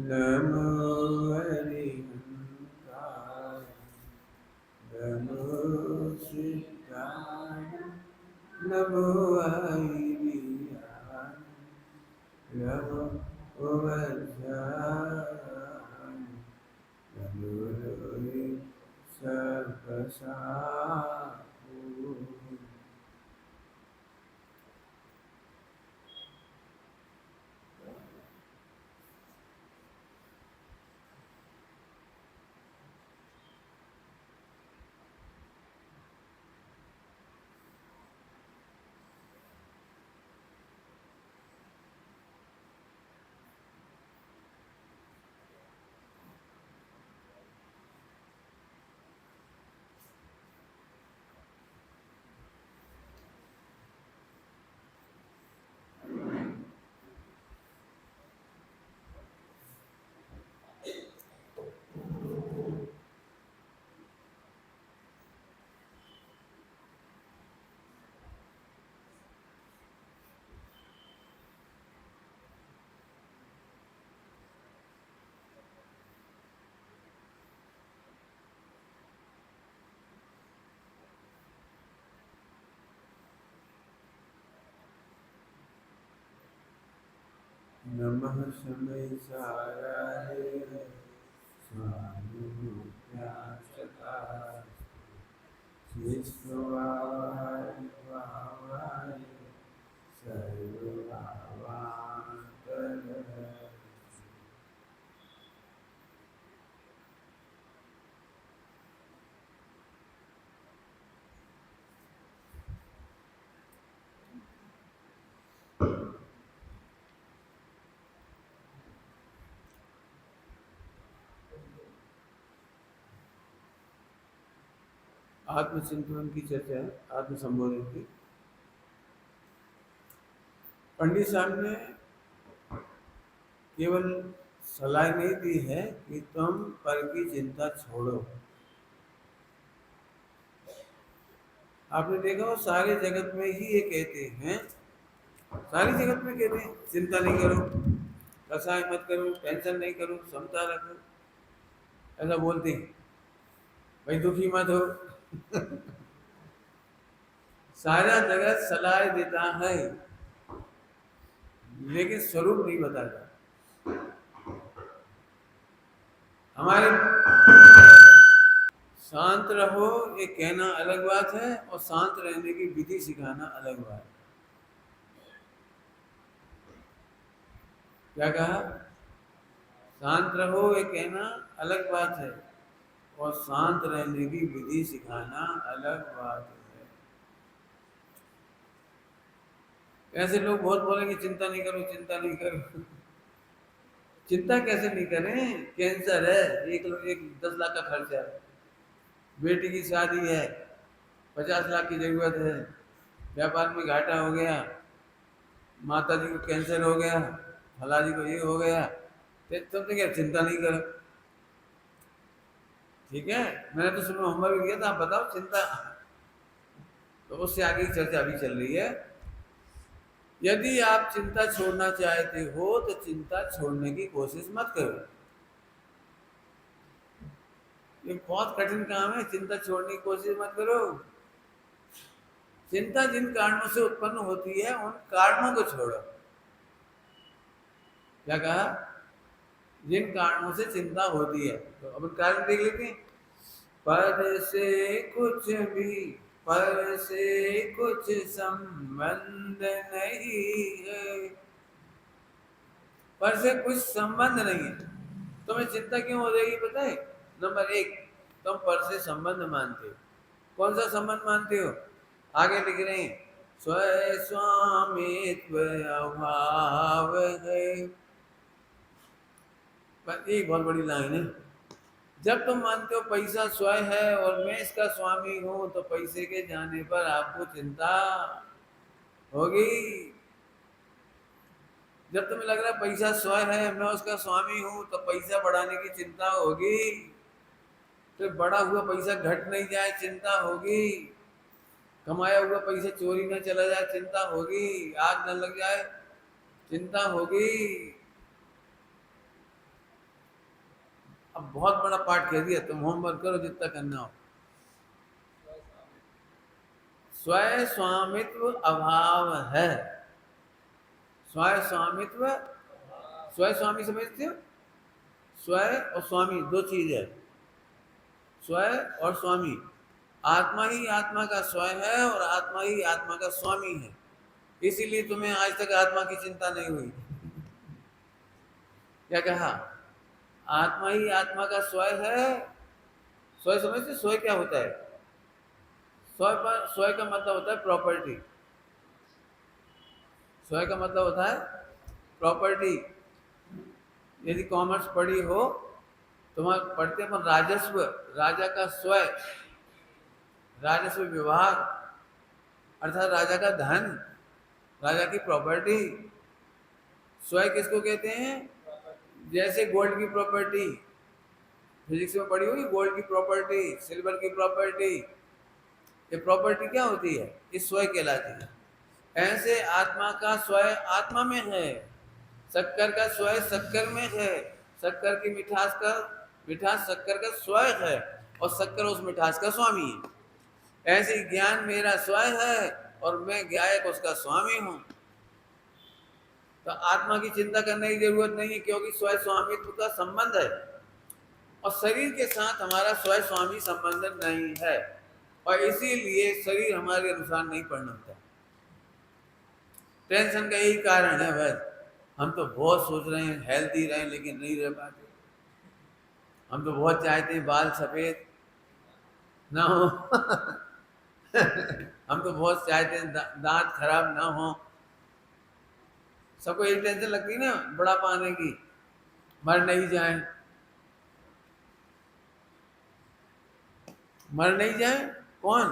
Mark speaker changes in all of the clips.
Speaker 1: नमो हरिहंसाय नमो सिद्धाय नमो हरियाय नमो वज्राय नमो सर्वसाधु। नमः शमय साराय स्वानुभूत्याशताय शिष्टवाय भावाय सर्वभावान्तरः। आत्मचिंतन की चर्चा है, आत्म संबोधन की। पंडित साहब ने केवल सलाह नहीं दी है कि तुम पर की चिंता छोड़ो। आपने देखा हो सारे जगत में ही ये कहते हैं, सारी जगत में कहते हैं चिंता नहीं करो, कसाय मत करो, टेंशन नहीं करो, समता रखो, ऐसा बोलते हैं। भाई दुखी मत हो। सारा जगत सलाह देता है लेकिन स्वरूप नहीं बताता। हमारे शांत रहो ये कहना अलग बात है और शांत रहने की विधि सिखाना अलग बात है। क्या कहा? शांत रहो ये कहना अलग बात है और शांत रहने की विधि सिखाना अलग बात है। ऐसे लोग बहुत बोलेंगे चिंता नहीं करो, चिंता नहीं करो। चिंता कैसे नहीं करें? कैंसर है, एक 10 लाख का खर्चा है, बेटी की शादी है, 50 लाख की जरूरत है, व्यापार में घाटा हो गया, माता जी को कैंसर हो गया, फला जी को ये हो गया, तो क्या चिंता नहीं करो? ठीक है, मैंने तो सुनो होमवर्क दिया था, आप बताओ चिंता। तो उससे आगे की चर्चा अभी चल रही है। यदि आप चिंता छोड़ना चाहते हो तो चिंता छोड़ने की कोशिश मत करो। ये बहुत कठिन काम है, चिंता छोड़ने की कोशिश मत करो। चिंता जिन कारणों से उत्पन्न होती है उन कारणों को छोड़ो। क्या कहा? जिन कारणों से चिंता होती है, तो अब कारण देख लेते हैं। पर से कुछ भी, पर से कुछ संबंध नहीं है, पर से कुछ संबंध नहीं है। तुम्हें चिंता क्यों हो जाएगी पता है? नंबर 1, तुम पर से संबंध मानते हो। कौन सा संबंध मानते हो? आगे लिख रहे हैं, स्व स्वामित्व अभाव है। पर एक बहुत बड़ी लाइन है, जब तुम मानते हो पैसा स्वयं है और मैं इसका स्वामी हूं तो पैसे के जाने पर आपको चिंता होगी। जब तुम्हें लग रहा है पैसा स्वयं है, मैं उसका स्वामी हूं, तो पैसा बढ़ाने की चिंता होगी। तो बढ़ा हुआ पैसा घट नहीं जाए चिंता होगी, कमाया हुआ पैसा चोरी न चला जाए चिंता होगी, आग न लग जाए चिंता होगी। अब बहुत बड़ा पाठ कह दिया, तुम होमवर्क करो जितना करना हो। स्वयं स्वामित्व अभाव है। स्वयं स्वामित्व, स्वयं स्वामी समझते हो? स्वयं और स्वामी दो चीज है। स्वयं और स्वामी, आत्मा ही आत्मा का स्वयं है और आत्मा ही आत्मा का स्वामी है। इसीलिए तुम्हें आज तक आत्मा की चिंता नहीं हुई। क्या कहा? आत्मा ही आत्मा का स्वयं है। स्वयं समझते? स्वयं क्या होता है? स्वयं का मतलब होता है प्रॉपर्टी। स्वयं का मतलब होता है प्रॉपर्टी। यदि कॉमर्स पढ़ी हो, तुम पढ़ते हो राजस्व, राजा का स्वयं, राजस्व विभाग अर्थात राजा का धन, राजा की प्रॉपर्टी। स्वयं किसको कहते हैं? जैसे गोल्ड की प्रॉपर्टी, फिजिक्स में पढ़ी होगी, गोल्ड की प्रॉपर्टी, सिल्वर की प्रॉपर्टी। ये प्रॉपर्टी क्या होती है? ये स्वयं कहलाती है। ऐसे आत्मा का स्वयं आत्मा में है, शक्कर का स्वयं शक्कर में है, शक्कर की मिठास का, मिठास शक्कर का स्वयं है और शक्कर उस मिठास का स्वामी है। ऐसे ज्ञान मेरा स्वयं है और मैं गायक उसका स्वामी हूं। तो आत्मा की चिंता करने की जरूरत नहीं है, क्योंकि स्वयं स्वामित्व का संबंध है और शरीर के साथ हमारा स्वयं स्वामी संबंध नहीं है, और इसीलिए शरीर हमारे अनुसार नहीं परिणमता। टेंशन का यही कारण है बस। हम तो बहुत सोच रहे हैं हेल्दी रहें, लेकिन नहीं रह पाते। हम तो बहुत चाहते हैं बाल सफेद ना हो हम तो बहुत चाहते हैं दांत खराब ना हो। सबको यही टेंशन लगती है ना बुढ़ापा आने की, मर नहीं जाए, मर नहीं जाए। कौन?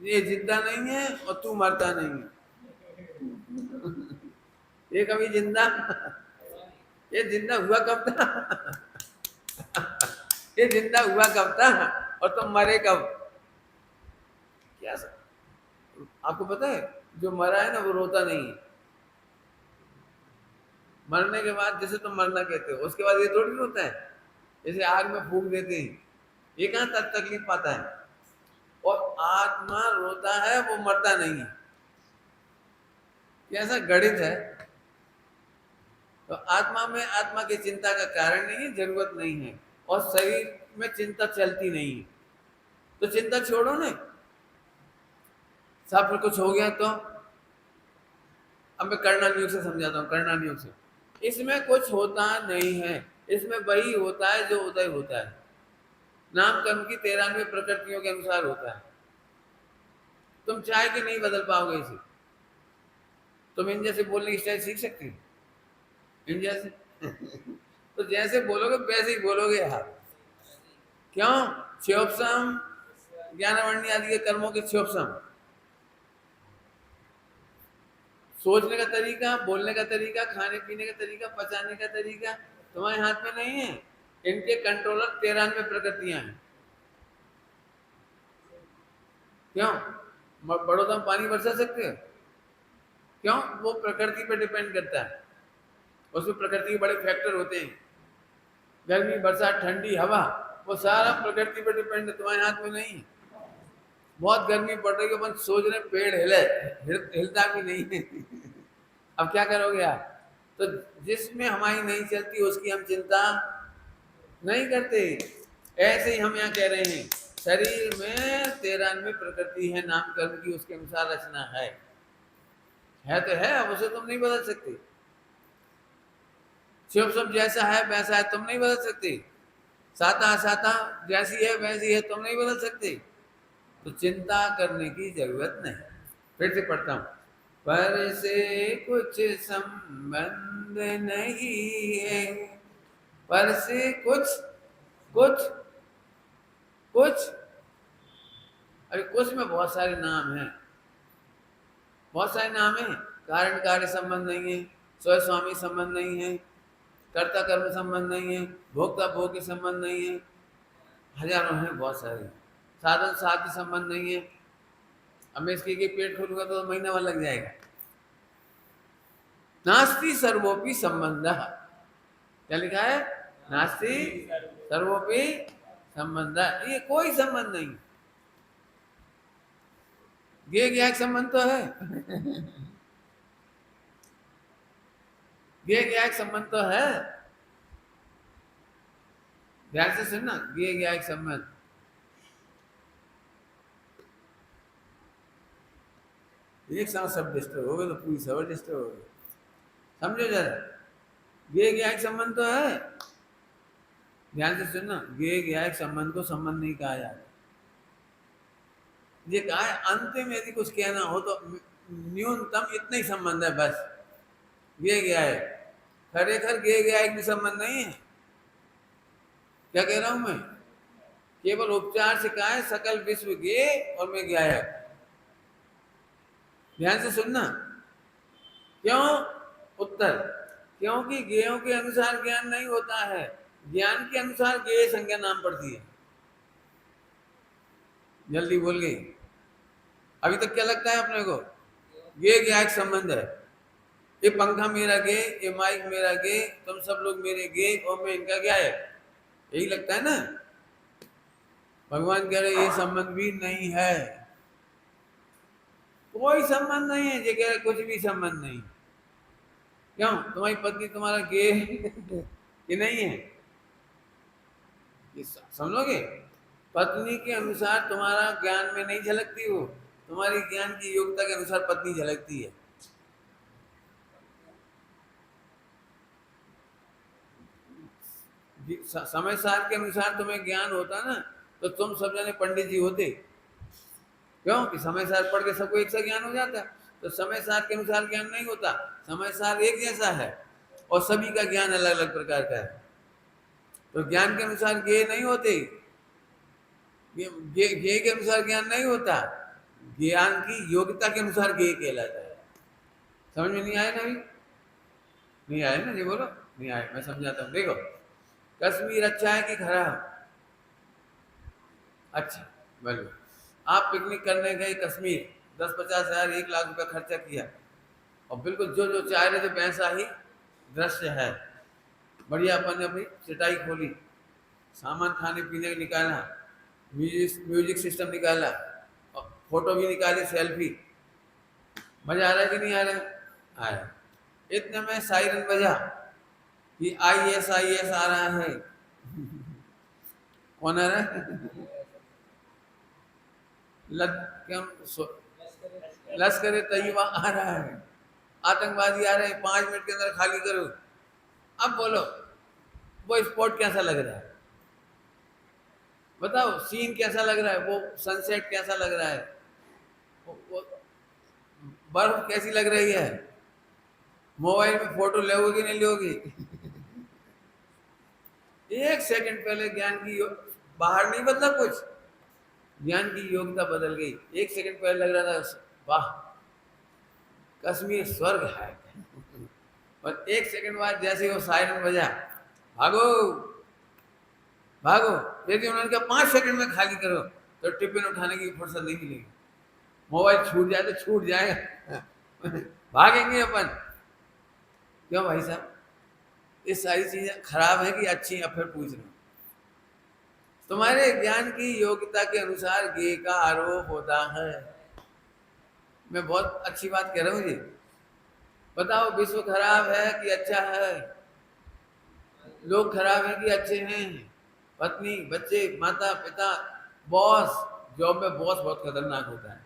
Speaker 1: ये जिंदा नहीं है और तू मरता नहीं है। ये कभी जिंदा ये जिंदा हुआ कब था? ये जिंदा हुआ कब था और तुम मरे कब? क्या सर? आपको पता है जो मरा है ना वो रोता नहीं है। मरने के बाद जैसे तुम मरना कहते हो, उसके बाद ये थोड़ी रोता है। जैसे आग में फूंक देते हैं, ये कहाँ तक तकलीफ पाता है। और आत्मा रोता है, वो मरता नहीं है। ऐसा गणित है। तो आत्मा में आत्मा की चिंता का कारण नहीं है, जरूरत नहीं है, और शरीर में चिंता चलती नहीं है। तो चिंता छोड़ो ना। सब कुछ हो गया तो अब मैं कर्णन योग से समझाता हूँ। कर्णन योग से इसमें कुछ होता नहीं है, इसमें वही होता है जो उदय होता है। नाम कर्म की 93 प्रकृतियों के अनुसार होता है। तुम चाहे कि नहीं बदल पाओगे इसे। तुम इन जैसे बोलने की स्टाइल सीख सकते हो, इन जैसे तो जैसे बोलोगे वैसे ही बोलोगे यार। क्यों? क्षोभसम ज्ञानवर्णी आदि के कर्मों के क्षोभसम। सोचने का तरीका, बोलने का तरीका, खाने पीने का तरीका, पचाने का तरीका तुम्हारे हाथ में नहीं है। इनके कंट्रोलर 93 प्रकृतियां हैं। क्यों? बड़ौदा में पानी बरसा सकते हो? क्यों? वो प्रकृति पे डिपेंड करता है। उसमें प्रकृति के बड़े फैक्टर होते हैं। गर्मी, बरसात, ठंडी हवा, वो सारा प्रकृति पे डिपेंड है, तुम्हारे हाथ में नहीं है। बहुत गर्मी पड़ रही है, अपन सोच रहे पेड़ हिले, हिलता भी नहीं है। अब क्या करोगे आप? तो जिसमें हमारी नहीं चलती उसकी हम चिंता नहीं करते। ऐसे ही हम यहाँ कह रहे हैं शरीर में 93 प्रकृति है नाम कर्म की, उसके अनुसार रचना है तो है, अब उसे तुम नहीं बदल सकते। शिव सब जैसा है वैसा है, तुम नहीं बदल सकते। साता साता जैसी है वैसी है, तुम नहीं बदल सकते। तो चिंता करने की जरूरत नहीं। फिर से पढ़ता हूं। पर से कुछ संबंध नहीं है, पर से कुछ कुछ कुछ, अरे कुछ में बहुत सारे नाम हैं, बहुत सारे नाम हैं। कारण कार्य संबंध नहीं है, स्वयं स्वामी संबंध नहीं है, कर्ता कर्म संबंध नहीं है, भोक्ता भोग के संबंध नहीं है, हजारों हैं बहुत सारे। साधन साध्य संबंध नहीं है। अब मैं इसके पेट खोलूंगा तो महीना भर लग जाएगा। नास्ति सर्वोपि संबंध, क्या लिखा है? नास्ति सर्वोपि संबंध, ये कोई संबंध नहीं। गे ज्ञाक संबंध तो है गे ज्ञाक संबंध तो है, ध्यान से सुनना, गे ज्ञाक संबंध। एक साथ सब डिस्टर्ब हो गए तो पूरी सबर डिस्टर्ब हो गई, समझो जरा। गे ज्ञाक संबंध तो है, ध्यान से सुनना, गे ज्ञाक संबंध को संबंध नहीं कहा जाता। ये कहा है अंतिम यदि कुछ कहना हो तो न्यूनतम इतना ही संबंध है बस, गे गया है। खरेखर गे गया एक भी संबंध नहीं है। क्या कह रहा हूं मैं? केवल उपचार से कहा है सकल विश्व गे और मैं गायक। ध्यान से सुनना, क्यों? उत्तर, क्योंकि गेयों के अनुसार ज्ञान नहीं होता है, ज्ञान के अनुसार गेय संज्ञा नाम पड़ती है। जल्दी बोल गई। अभी तक क्या लगता है अपने को? गे ज्ञाक संबंध है। ये पंखा मेरा गे, ये माइक मेरा गे, तुम सब लोग मेरे गे और मैं इनका क्या है, यही लगता है ना। भगवान कह रहे ये संबंध भी नहीं है, कोई संबंध नहीं है। ये कह रहे कुछ भी संबंध नहीं। क्यों? तुम्हारी पत्नी तुम्हारा गे कि नहीं है? ये समझोगे? पत्नी के अनुसार तुम्हारा ज्ञान में नहीं झलकती, वो तुम्हारी ज्ञान की योग्यता के अनुसार पत्नी झलकती है। समय सार के अनुसार तुम्हें ज्ञान होता ना तो तुम सब जने पंडित जी होते। क्यों? कि समय सार पढ़ के सबको एक सा ज्ञान हो जाता है। तो समय सार के अनुसार ज्ञान नहीं होता, समय सार एक जैसा है और सभी का ज्ञान अलग अलग प्रकार का है। तो ज्ञान के अनुसार गे नहीं होते, गे के अनुसार ज्ञान नहीं होता, ज्ञान की योग्यता के अनुसार गे कहलाता है। समझ में नहीं आया ना? अभी नहीं आया ना? जी बोलो। नहीं आया, मैं समझाता हूँ। देखो, कश्मीर अच्छा है कि खराब? अच्छा, बोलो। आप पिकनिक करने गए कश्मीर, 10-50 हजार 1 लाख रुपया खर्चा किया और बिल्कुल जो जो चाह रहे थे वैसा ही दृश्य है। बढ़िया, अपन ने अपनी चटाई खोली, सामान खाने पीने का निकाला, म्यूजिक सिस्टम निकाला और फोटो भी निकाली, सेल्फी। मजा आ रहा है कि नहीं आ रहा है? आया। इतने में सायरन बजा कि IAS आ रहा है। कौन आ रहा है? लश्कर तैयबा आ रहा है, आतंकवादी आ रहे हैं, 5 मिनट के अंदर खाली करो। अब बोलो वो स्पॉट कैसा लग रहा है? बताओ, सीन कैसा लग रहा है? वो सनसेट कैसा लग रहा है? वो बर्फ कैसी लग रही है? मोबाइल में फोटो लोगे कि नहीं लोगे? 1 सेकंड पहले ज्ञान की बाहर नहीं बदला कुछ, ज्ञान की योग्यता बदल गई। 1 सेकंड पहले लग रहा था वाह कश्मीर स्वर्ग है, और 1 सेकंड बाद जैसे वो सायरन बजा, भागो भागो। यदि उन्होंने कहा 5 सेकंड में खाली करो तो टिफिन उठाने की फुर्सत नहीं मिलेगी। मोबाइल छूट जाए तो छूट जाएगा भागेंगे अपन। क्यों भाई साहब? ये सारी चीजें खराब है कि अच्छी? अब फिर पूछ रहे हो, तुम्हारे ज्ञान की योग्यता के अनुसार गे का आरोप होता है। मैं बहुत अच्छी बात कह रहा हूँ जी। बताओ, विश्व खराब है कि अच्छा है? लोग खराब हैं कि अच्छे हैं? पत्नी, बच्चे, माता पिता, बॉस, जॉब में बॉस बहुत खतरनाक होता है।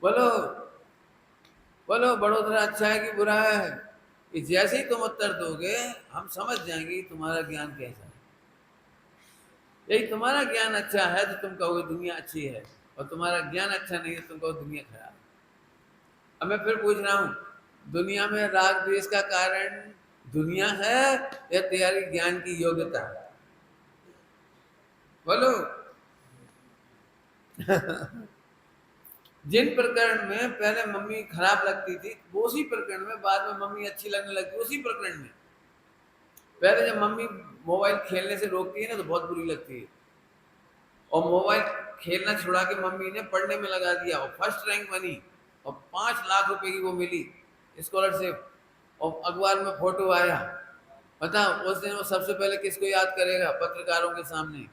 Speaker 1: बोलो बोलो, बड़ोदरा अच्छा है कि बुरा है? कि जैसे ही तुम उत्तर दोगे हम समझ जाएंगे तुम्हारा ज्ञान कैसा है। यदि तुम्हारा ज्ञान अच्छा है तो तुम कहोगे दुनिया अच्छी है, और तुम्हारा ज्ञान अच्छा नहीं है तुम कहो दुनिया खराब है। अब मैं फिर पूछ रहा हूँ, दुनिया में राग द्वेष का कारण दुनिया है या तुम्हारी ज्ञान की योग्यता? बोलो जिन प्रकरण में पहले मम्मी खराब लगती थी, वो उसी प्रकरण में बाद में मम्मी अच्छी लगने लगती, उसी प्रकरण में। पहले जब मम्मी मोबाइल खेलने से रोकती है ना तो बहुत बुरी लगती है, और मोबाइल खेलना छुड़ा के मम्मी ने पढ़ने में लगा दिया और फर्स्ट रैंक बनी और 5 लाख रुपए की वो मिली स्कॉलरशिप, और अखबार में फोटो आया पता उस दिन वो सबसे पहले किसको याद करेगा पत्रकारों के सामने?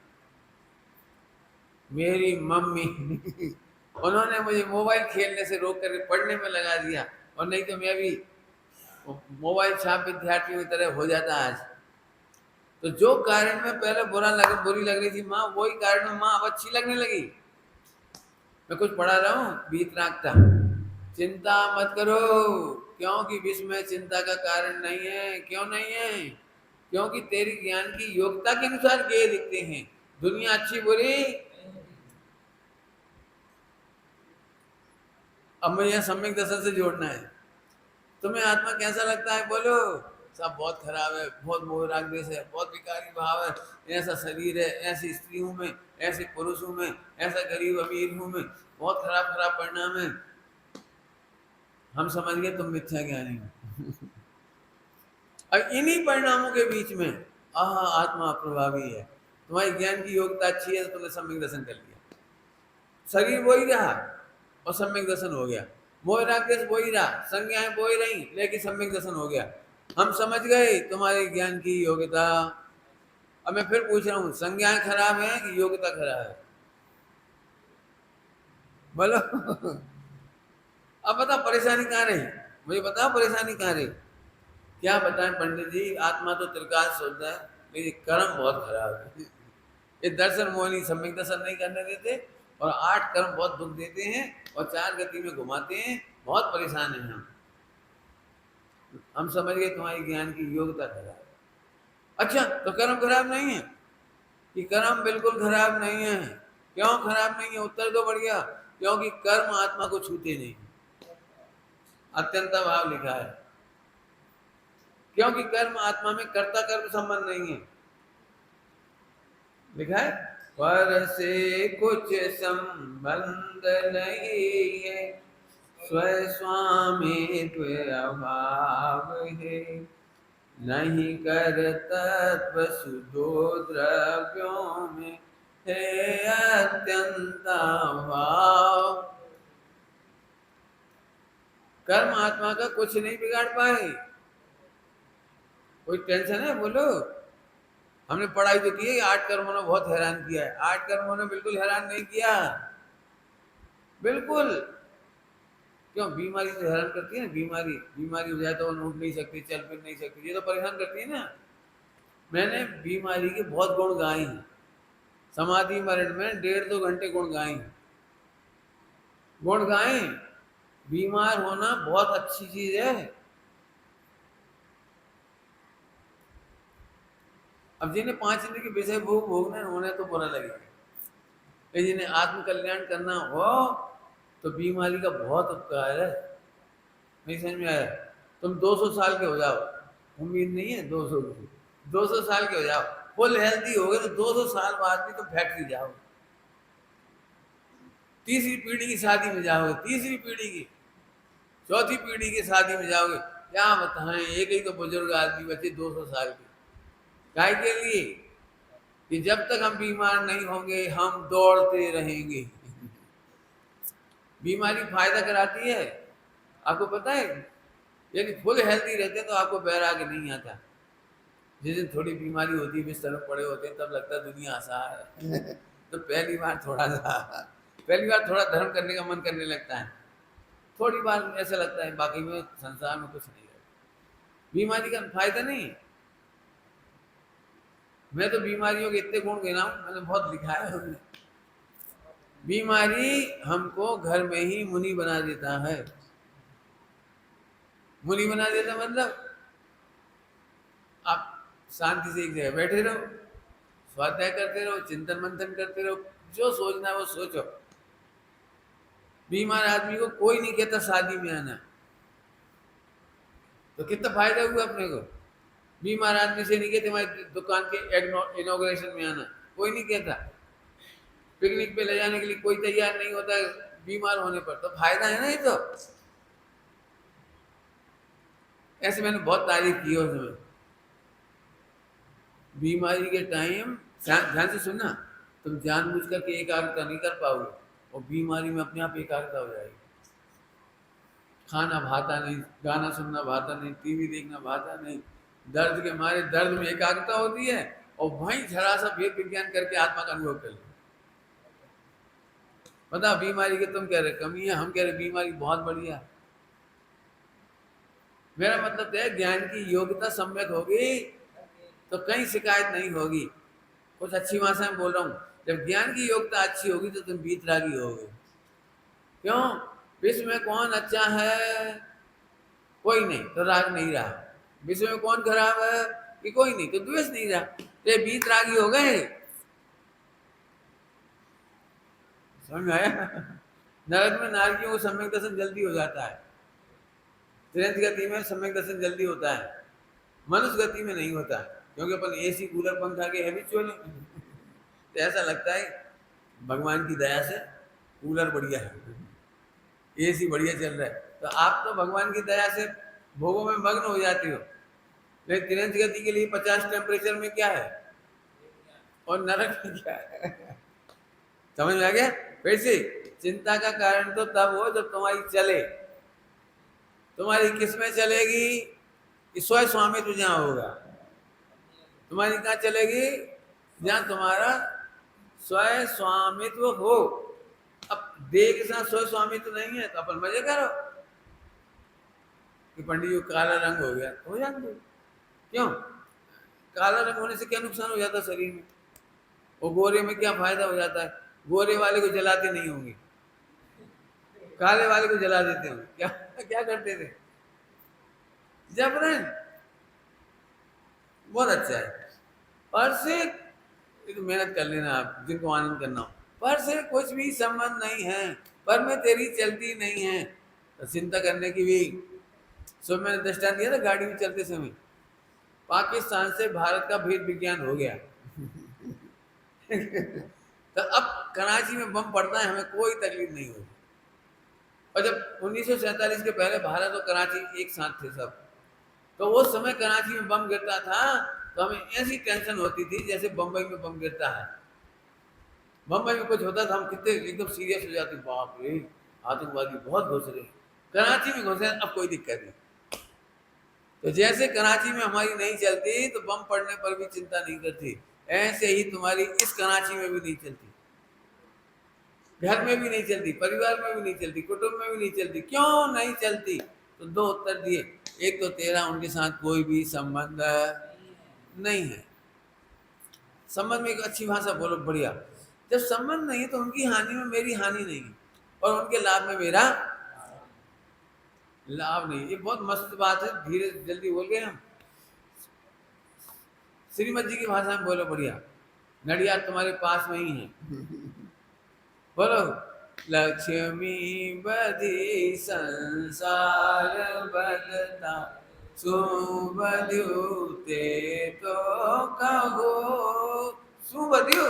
Speaker 1: मेरी मम्मी। उन्होंने मुझे मोबाइल खेलने से रोक कर पढ़ने में लगा दिया, और नहीं तो मैं भी मोबाइल छाप विद्यार्थियों की तरह हो जाता आज। तो जो कारण में पहले बुरी लग रही थी माँ, वही कारण में माँ अब अच्छी लगने लगी। मैं कुछ पढ़ा रहा हूँ वीतरागता, चिंता मत करो, क्योंकि विश्व में चिंता का कारण नहीं है। क्यों नहीं है? क्योंकि तेरी ज्ञान की योग्यता के अनुसार ये दिखते हैं, दुनिया अच्छी बुरी। अब मुझे यहाँ सम्यक दर्शन से जोड़ना है। तुम्हें आत्मा कैसा लगता है बोलो? सब बहुत खराब है, बहुत मोह राग द्वेष है, बहुत विकारी भाव है, ऐसा शरीर है, ऐसी स्त्री हूं मैं, ऐसे पुरुष हूं मैं, ऐसा गरीब अमीर हूं मैं, बहुत खराब खराब परिणाम है। हम समझ गए तुम मिथ्या ज्ञानी हो। अब इन्हीं परिणामों के बीच में आत्मा प्रभावी है। तुम्हारी ज्ञान की योग्यता अच्छी है तो तुमने सम्यक दर्शन कर लिया, शरीर वही रहा और सम्यक दर्शन हो गया। मोह राकेश वही रहा, संज्ञाएं वही रही, लेकिन सम्यक दर्शन हो गया। हम समझ गए तुम्हारे ज्ञान की योग्यता। अब मैं फिर पूछ रहा हूं, संज्ञाएं खराब है कि योग्यता खराब है? बोलो। अब बता परेशानी कहाँ रही? मुझे बताओ परेशानी कहाँ रही? क्या बताएं पंडित जी, आत्मा तो त्रिकाल शुद्ध है, लेकिन कर्म बहुत खराब है। ये दर्शन मोहिनी सम्यक दर्शन नहीं करने देते, और 8 कर्म बहुत दुख देते हैं, और 4 गति में घुमाते हैं। बहुत परेशान हैं हम समझ गए तुम्हारी ज्ञान की योग्यता खराब है। अच्छा, तो कर्म खराब नहीं है? कि कर्म बिल्कुल खराब नहीं है। क्यों खराब नहीं है? उत्तर दो बढ़िया। क्योंकि कर्म आत्मा को छूते नहीं, अत्यंत भाव लिखा है। क्योंकि कर्म आत्मा में कर्ता कर्म संबंध नहीं है, लिखा है पर से कुछ संबंध नहीं है, स्वस्वामित्व अभाव है, नहीं कर तत्व सुधो द्रव्यों में है अत्यंत भाव। कर्म आत्मा का कुछ नहीं बिगाड़ पाए। कोई टेंशन है बोलो? हमने पढ़ाई तो की है, 8 कर्मों ने बहुत हैरान किया है। 8 कर्मों ने बिल्कुल हैरान नहीं किया, बिल्कुल। क्यों? बीमारी तो हैरान करती है ना, बीमारी बीमारी हो जाए तो वो उठ नहीं सकती, चल फिर नहीं सकती, ये तो परेशान करती है ना। मैंने बीमारी के बहुत गुण गाए हैं, समाधि मरण में 1.5-2 घंटे गुण गाए हैं। गुण गाए। बीमार होना बहुत अच्छी चीज है। अब जिन्हें 5 इंद्रिय के विषय भोग भोगना है उन्हें तो बुरा लगेगा, लेकिन जिन्हें आत्म कल्याण करना हो तो बीमारी का बहुत उपकार है। नहीं समझ में आया? तुम 200 साल के हो जाओ, उम्मीद नहीं है 200 की, 200 साल के हो जाओ, फुल हेल्दी हो गए तो 200 साल बाद भी तो फैक्ट्री जाओ, तीसरी पीढ़ी की शादी में जाओगे, तीसरी पीढ़ी की, चौथी पीढ़ी की शादी में जाओगे। क्या बताएं, एक ही तो बुजुर्ग आदमी बचे 200 साल के। काय के लिए? कि जब तक हम बीमार नहीं होंगे हम दौड़ते रहेंगे। बीमारी फायदा कराती है, आपको पता है। यदि फुल हेल्दी रहते तो आपको बैराग नहीं आता। जिस दिन थोड़ी बीमारी होती है, बिस्तर में पड़े होते हैं, तब लगता है दुनिया आसान है। तो पहली बार थोड़ा धर्म करने का मन करने लगता है, थोड़ी बार ऐसा लगता है, बाकी में संसार में कुछ नहीं है। बीमारी का फायदा नहीं है। मैं तो बीमारियों के इतने गुण गिना हूं, मैंने बहुत लिखा है उसमें। बीमारी हमको घर में ही मुनि बना देता है। मुनि बना देता मतलब आप शांति से एक जगह बैठे रहो, स्वाध्याय करते रहो, चिंतन मंथन करते रहो, जो सोचना है वो सोचो। बीमार आदमी को कोई नहीं कहता शादी में आना, तो कितना फायदा हुआ अपने को। बीमार आदमी से नहीं कहते हमारी दुकान के इनॉग्रेशन में आना, कोई नहीं कहता। पिकनिक पे ले जाने के लिए कोई तैयार नहीं होता बीमार होने पर, तो फायदा है ना ये तो। ऐसे मैंने बहुत तारीफ की है उसमें। बीमारी के टाइम ध्यान से सुनना, तुम जानबूझ करके एकाग्रता नहीं कर पाओगे, और बीमारी में अपने आप एकाग्रता हो जाएगी। खाना भाता नहीं, गाना सुनना भाता नहीं, टीवी देखना भाता नहीं, दर्द के मारे दर्द में एकाग्रता होती है और वहीं झड़ा सा भेद विज्ञान करके आत्मा का अनुभव कर ले। पता बीमारी की तुम कह रहे कमी है, हम कह रहे बीमारी बहुत बढ़िया। मेरा मतलब तो है ज्ञान की योग्यता सम्यक होगी तो कहीं शिकायत नहीं होगी। कुछ अच्छी भाषा में बोल रहा हूँ, जब ज्ञान की योग्यता अच्छी होगी तो तुम वीतरागी होगे। क्यों? विश्व में कौन अच्छा है? कोई नहीं तो राग नहीं रहा। विश्व में कौन खराब है? कि कोई नहीं तो द्वेष नहीं रहा। तो वीतरागी हो गए। समझ आया? नरक में नारकियों को सम्यक दर्शन जल्दी हो जाता है, त्रियंत गति में सम्यक दर्शन जल्दी होता है, मनुष्य गति में नहीं होता, क्योंकि अपन एसी कूलर पंखा के हैबिचुअल हैं। तो ऐसा लगता है भगवान की दया से कूलर बढ़िया है, एसी बढ़िया चल रहा है, तो आप तो भगवान की दया से भोगों में मग्न हो जाते हो। लेकिन त्रियंत गति के लिए 50 टेम्परेचर में क्या है और नरक में क्या है? समझ में आ गया? फिर से चिंता का कारण तो तब हो जब तुम्हारी चले। तुम्हारी किस में चलेगी? स्वयं स्वामित्व जहां होगा। तुम्हारी कहाँ चलेगी? जहां तुम्हारा स्वयं स्वामित्व हो। अब देह के साथ स्वयं स्वामित्व नहीं है तो अपन मजे करो कि पंडित जी काला रंग हो गया, हो जाने दो। क्यों? काला रंग होने से क्या नुकसान हो जाता है शरीर में? और गोरे में क्या फायदा हो जाता है? गोरे वाले को जलाते नहीं होंगे, काले वाले को जला देते होंगे। क्या क्या करते थे? जबरन। बहुत अच्छा है। पर से तो मेहनत कर लेना आप जिनको आनंद करना हो। पर से कुछ भी संबंध नहीं है, पर में तेरी चलती नहीं है तो चिंता करने की भी। सो मैंने दृष्टांत दिया था गाड़ी में चलते समय, पाकिस्तान से भारत का भेद विज्ञान हो गया। तो अब कराची में बम पड़ता है, हमें कोई तकलीफ नहीं होती। और जब 1947 के पहले भारत और कराची एक साथ थे सब, तो वो समय कराची में बम गिरता था तो हमें ऐसी टेंशन होती थी जैसे बम्बई में बम गिरता है। बम्बई में कुछ होता था हम कितने एकदम सीरियस हो जाते, बाप रे आतंकवादी बहुत घुस रहे। कराची में घुसे अब कोई दिक्कत नहीं। तो जैसे कराची में हमारी नहीं चलती तो बम पड़ने पर भी चिंता नहीं करती, ऐसे ही तुम्हारी इस कराची में भी नहीं चलती, घर में भी नहीं चलती, परिवार में भी नहीं चलती, कुटुंब में भी नहीं चलती। क्यों नहीं चलती? तो दो उत्तर दिए। एक तो तेरा उनके साथ कोई भी संबंध नहीं है। संबंध में एक अच्छी भाषा बोलो बढ़िया। जब संबंध नहीं है तो उनकी हानि में मेरी हानि नहीं है और उनके लाभ में मेरा लाभ नहीं। ये बहुत मस्त बात है, धीरे जल्दी बोल गए हम। श्रीमद जी की भाषा में बोलो बढ़िया। नडियाद तुम्हारे पास में ही है। बोलो लक्ष्मी बधी संसार बदता सुबध्यु ते तो कहो। सुबध्यु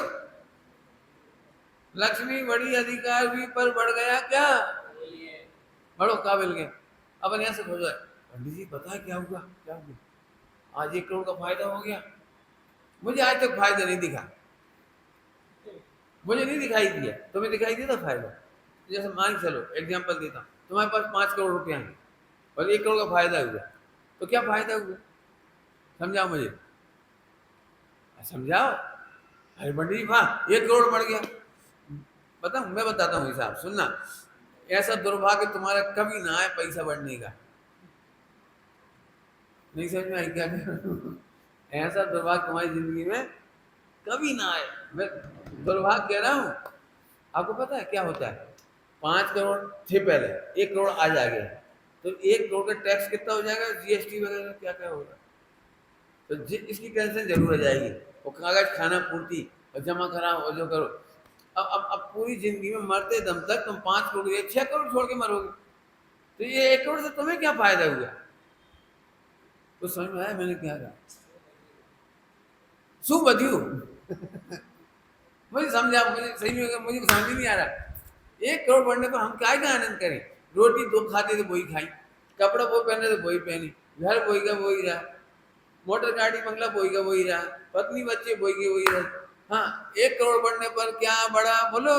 Speaker 1: लक्ष्मी बड़ी, अधिकार भी पर बढ़ गया क्या? बड़ो काबिल गए। अपन यहाँ से हो जाए, पंडित जी पता है क्या हुआ? क्या हुआ? आज 1 करोड़ का फायदा हो गया। मुझे आज तक फायदा नहीं दिखा, मुझे नहीं दिखाई दिया। तुम्हें दिखाई दिया था फायदा? जैसे मान चलो एग्जाम्पल देता हूँ, तुम्हारे पास 5 करोड़ रुपया है और 1 करोड़ का फायदा हुआ, तो क्या फायदा हुआ? समझाओ मुझे, समझाओ। अरे पंडित जी हाँ 1 करोड़ बढ़ गया। बताऊँ? मैं बताता हूँ हिसाब, सुनना। ऐसा दुर्भाग्य तुम्हारा कभी ना आए पैसा बढ़ने का। नहीं समझ में आई क्या? ऐसा दुर्भाग्य तुम्हारी जिंदगी में कभी ना आए। मैं दुर्भाग्य कह रहा हूँ। आपको पता है क्या होता है? 5 करोड़ थे पहले, 1 करोड़ आज आ गया, तो 1 करोड़ का टैक्स कितना हो जाएगा? जीएसटी वगैरह क्या क्या होगा? तो इसकी टेंशन जरूर हो जाएगी। वो कागज खाना पूर्ति और जमा कराओ और जो करो। अब पूरी जिंदगी में मरते दम तक तुम 5 करोड़ या 6 करोड़ छोड़ के मरोगे, तो ये 1 करोड़ से तुम्हें क्या फायदा हुआ? तो समझ में आया मैंने क्या कहा? सुबध्यु। मुझे समझा, मुझे सही में मुझे समझ नहीं आ रहा। 1 करोड़ बढ़ने पर हम काय का आनंद करें? रोटी 2 खाते थे वही खाई, कपड़ा वो पहने थे वही पहनी, घर वही का वही रहा, मोटर गाड़ी बंगला वही का वही रहा, पत्नी बच्चे वही के वही रहे। हाँ 1 करोड़ बढ़ने पर क्या बढ़ा? बोलो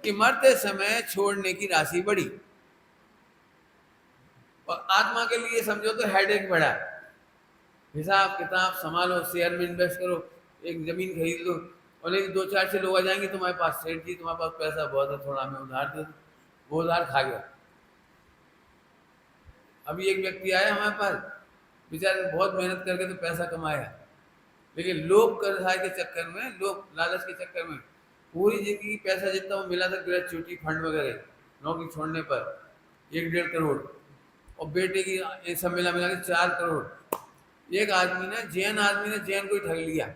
Speaker 1: कि मरते समय छोड़ने की राशि बढ़ी। और आत्मा के लिए समझो तो हेडेक बढ़ा। हिसाब किताब संभालो, शेयर में इन्वेस्ट करो, एक ज़मीन खरीद लो, और एक दो चार से लोग आ जाएंगे तुम्हारे पास, सेठ जी तुम्हारे पास पैसा बहुत है, थोड़ा हमें उधार दे दो, वो उधार खा गया। अभी एक व्यक्ति आया हमारे पास, बेचारे ने बहुत मेहनत करके तो पैसा कमाया, लेकिन लोग कर्जा के चक्कर में, लोग लालच के चक्कर में पूरी जिंदगी पैसा जितना वो मिला था ग्रेचुइटी फंड वगैरह नौकरी छोड़ने पर 1-1.5 करोड़, और बेटे की ये सब मिला मिला के 4 करोड़। एक आदमी ने, जैन आदमी ने जैन को ही ठग लिया,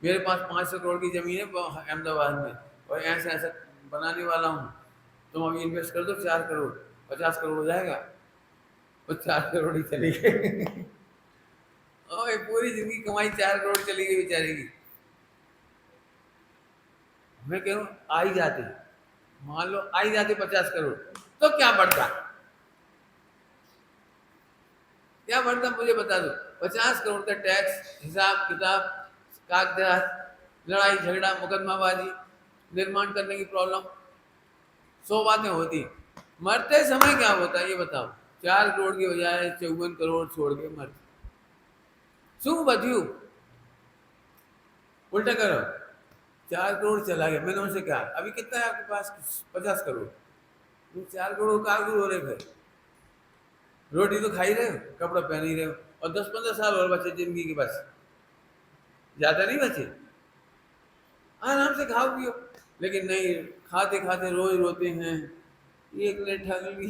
Speaker 1: मेरे पास 500 करोड़ की जमीन है अहमदाबाद में, और ऐसा ऐसा बनाने वाला हूँ, तुम अभी इन्वेस्ट कर दो 4 करोड़, 50 करोड़ हो जाएगा, और 4 करोड़ ही चले गए। और पूरी जिंदगी कमाई 4 करोड़ चली गई बेचारे की। मैं कह रहा हूँ आ ही जाते, मान लो आ ही जाते 50 करोड़, तो क्या बढ़ता, क्या बढ़ता मुझे बता दो। 50 करोड़ का टैक्स, हिसाब किताब, कागजात, लड़ाई झगड़ा, मुकदमाबाजी, निर्माण करने की प्रॉब्लम, 100 बातें होती। मरते समय क्या होता है ये बताओ। 4 करोड़ की बजाय 54 करोड़ छोड़ के मर, शू बच्यू, उल्टा करो, 4 करोड़ चला गया, मैंने उनसे कहा अभी कितना है आपके पास, 50 करोड़। 4 करोड़ का हो रहे थे, रोटी तो खा ही रहे हो, कपड़ा पहन ही रहे हो, और 10-15 साल और बचे जिंदगी के, बस ज्यादा नहीं बचे, आराम से खाओ पियो। लेकिन नहीं, खाते खाते रोज रोते हैं, एक ने ठग ली।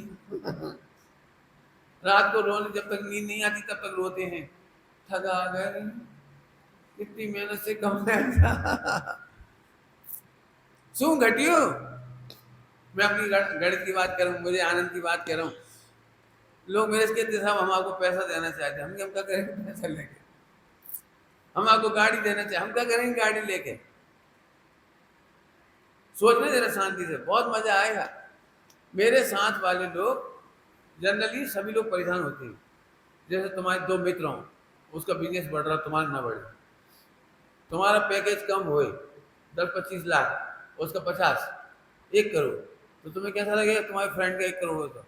Speaker 1: रात को रोने, जब तक नींद नहीं आती तब तक रोते हैं, ठगा गए, कितनी मेहनत से कमाया था। शू घटियो, मैं अपनी गणित की बात कर रहा हूँ, मुझे आनंद की बात कर रहा हूँ। लोग मेरे से कहते साहब हम आपको पैसा देना चाहते हैं, हम क्या करेंगे पैसा लेके, हम आपको गाड़ी देना चाहते, हम क्या करेंगे गाड़ी लेके। सोचने जरा शांति से, बहुत मजा आएगा। मेरे साथ वाले लोग जनरली सभी लोग परेशान होते हैं, जैसे तुम्हारे दो मित्र हों, उसका बिजनेस बढ़ रहा, तुम्हारा ना बढ़े, तुम्हारा पैकेज कम होए 10-25 लाख, उसका 50, 1 करोड़, तो तुम्हें कैसा लगेगा तुम्हारे फ्रेंड का 1 करोड़ हो तो,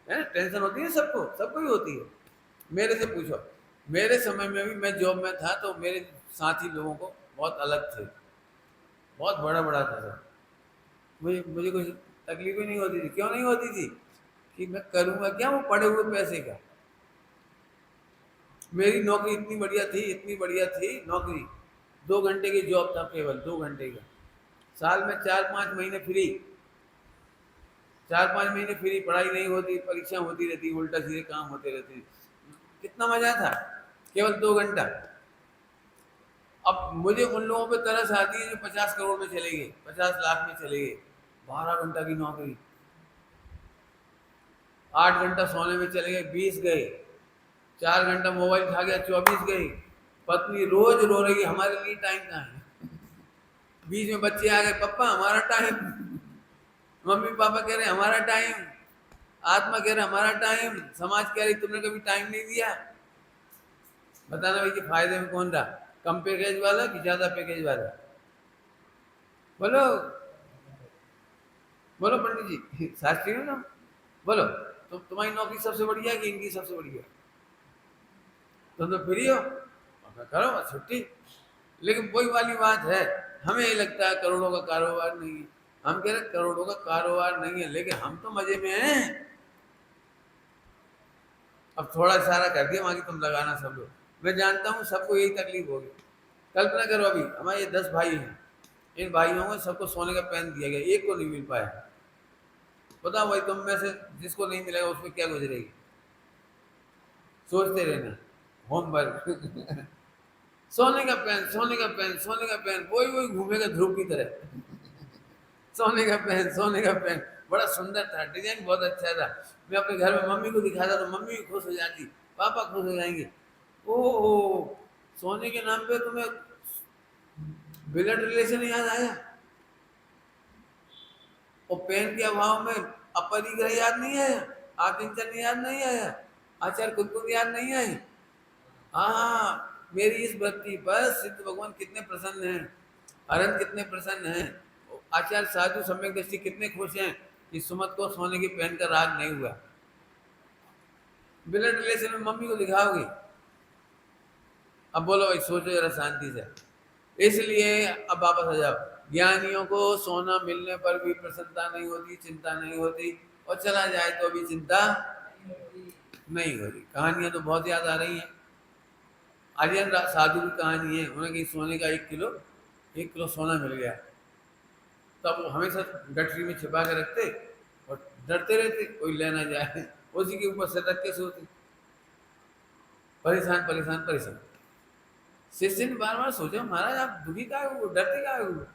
Speaker 1: है ना, टेंशन होती है सबको, सबको ही होती है। मेरे से पूछो, मेरे समय में भी मैं जॉब में था तो मेरे साथी लोगों को बहुत अलग थे, बहुत बड़ा बड़ा था सब, मुझे मुझे कुछ तकलीफ ही नहीं होती थी। क्यों नहीं होती थी कि मैं करूँगा क्या वो पड़े हुए पैसे का। मेरी नौकरी इतनी बढ़िया थी, इतनी बढ़िया थी नौकरी, 2 घंटे की जॉब था, केवल 2 घंटे का, साल में 4-5 महीने फ्री, 4-5 महीने फ्री, पढ़ाई नहीं होती, परीक्षा होती रहती, उल्टा सीधे काम होते रहते, कितना मजा था, केवल 2 घंटा। अब मुझे उन लोगों पे तरस आती है जो 50 करोड़ में चले गए, 50 लाख में चले गए, 12 घंटा की नौकरी, 8 घंटा सोने में चले गए, 20 गए, 4 घंटा मोबाइल खा गया, 24 गए, पत्नी रोज रो रही हमारे लिए टाइम कहाँ है, बीच में बच्चे आ गए, पापा हमारा टाइम, मम्मी पापा कह रहे हमारा टाइम, आत्मा कह रहा हमारा टाइम, समाज कह रही तुमने कभी टाइम नहीं दिया। बताना भाई कि फायदे में कौन रहा, कम पैकेज वाला कि ज्यादा पैकेज वाला, बोलो बोलो पंडित जी, शास्त्री हो ना, बोलो तो तुम्हारी नौकरी सबसे बढ़िया है कि इनकी सबसे बढ़िया, तुम तो फ्री हो, करो बस छुट्टी। लेकिन वही वाली बात है, हमें ये लगता है करोड़ों का कारोबार नहीं है, हम कह रहे करोड़ों का कारोबार नहीं है, लेकिन हम तो मजे में हैं। अब थोड़ा इशारा कर दिया वहां की तुम लगाना सब लोग, मैं जानता हूँ सबको यही तकलीफ होगी। कल्पना करो अभी हमारे ये 10 भाई हैं, इन भाइयों में सबको सोने का पेन दिया गया, एक को नहीं मिल पाया, बताओ भाई तुम में से जिसको नहीं मिलेगा उसमें क्या गुजरेगी, सोचते रहना, होमवर्क। सोने का पेन, सोने का पेन, सोने का पेन, वही वही घूमेगा ध्रुव की तरह। सोने का पेन, सोने का पेन, बड़ा सुंदर था, डिजाइन बहुत अच्छा था, मैं अपने घर में मम्मी को दिखाता तो मम्मी भी खुश हो जाती, पापा खुश हो जाएंगे। ओ सोने के नाम पे तुम्हें ब्लड रिलेशन याद आया, और पेन के अभाव में अपरिग्रह याद नहीं आया, आकिंचन याद नहीं आया, आचार्य कुछ याद नहीं आई। हाँ, मेरी इस वृत्ति पर सिद्ध भगवान कितने प्रसन्न हैं, अरंत कितने प्रसन्न हैं, आचार्य साधु सम्यक दृष्टि कितने खुश हैं कि सुमत को सोने की पहन का राग नहीं हुआ। ब्लड रिलेशन में मम्मी को दिखाओगे, अब बोलो भाई, सोचो जरा शांति से। इसलिए अब वापस आ जाओ। ज्ञानियों को सोना मिलने पर भी प्रसन्नता नहीं होती, चिंता नहीं होती, और चला जाए तो भी चिंता नहीं हो रही। कहानियां तो बहुत याद आ रही हैं। आर्यन साधु की कहानी है, उन्हें कहीं सोने का 1 किलो सोना मिल गया, तब वो हमेशा गठरी में छिपा के रखते और डरते रहते कोई ले ना जाए, उसी के ऊपर सर रख के सोते। परेशान परेशान परेशान। शिष्य ने बार बार सोचा, महाराज आप दुखी का हो, डरते का हो?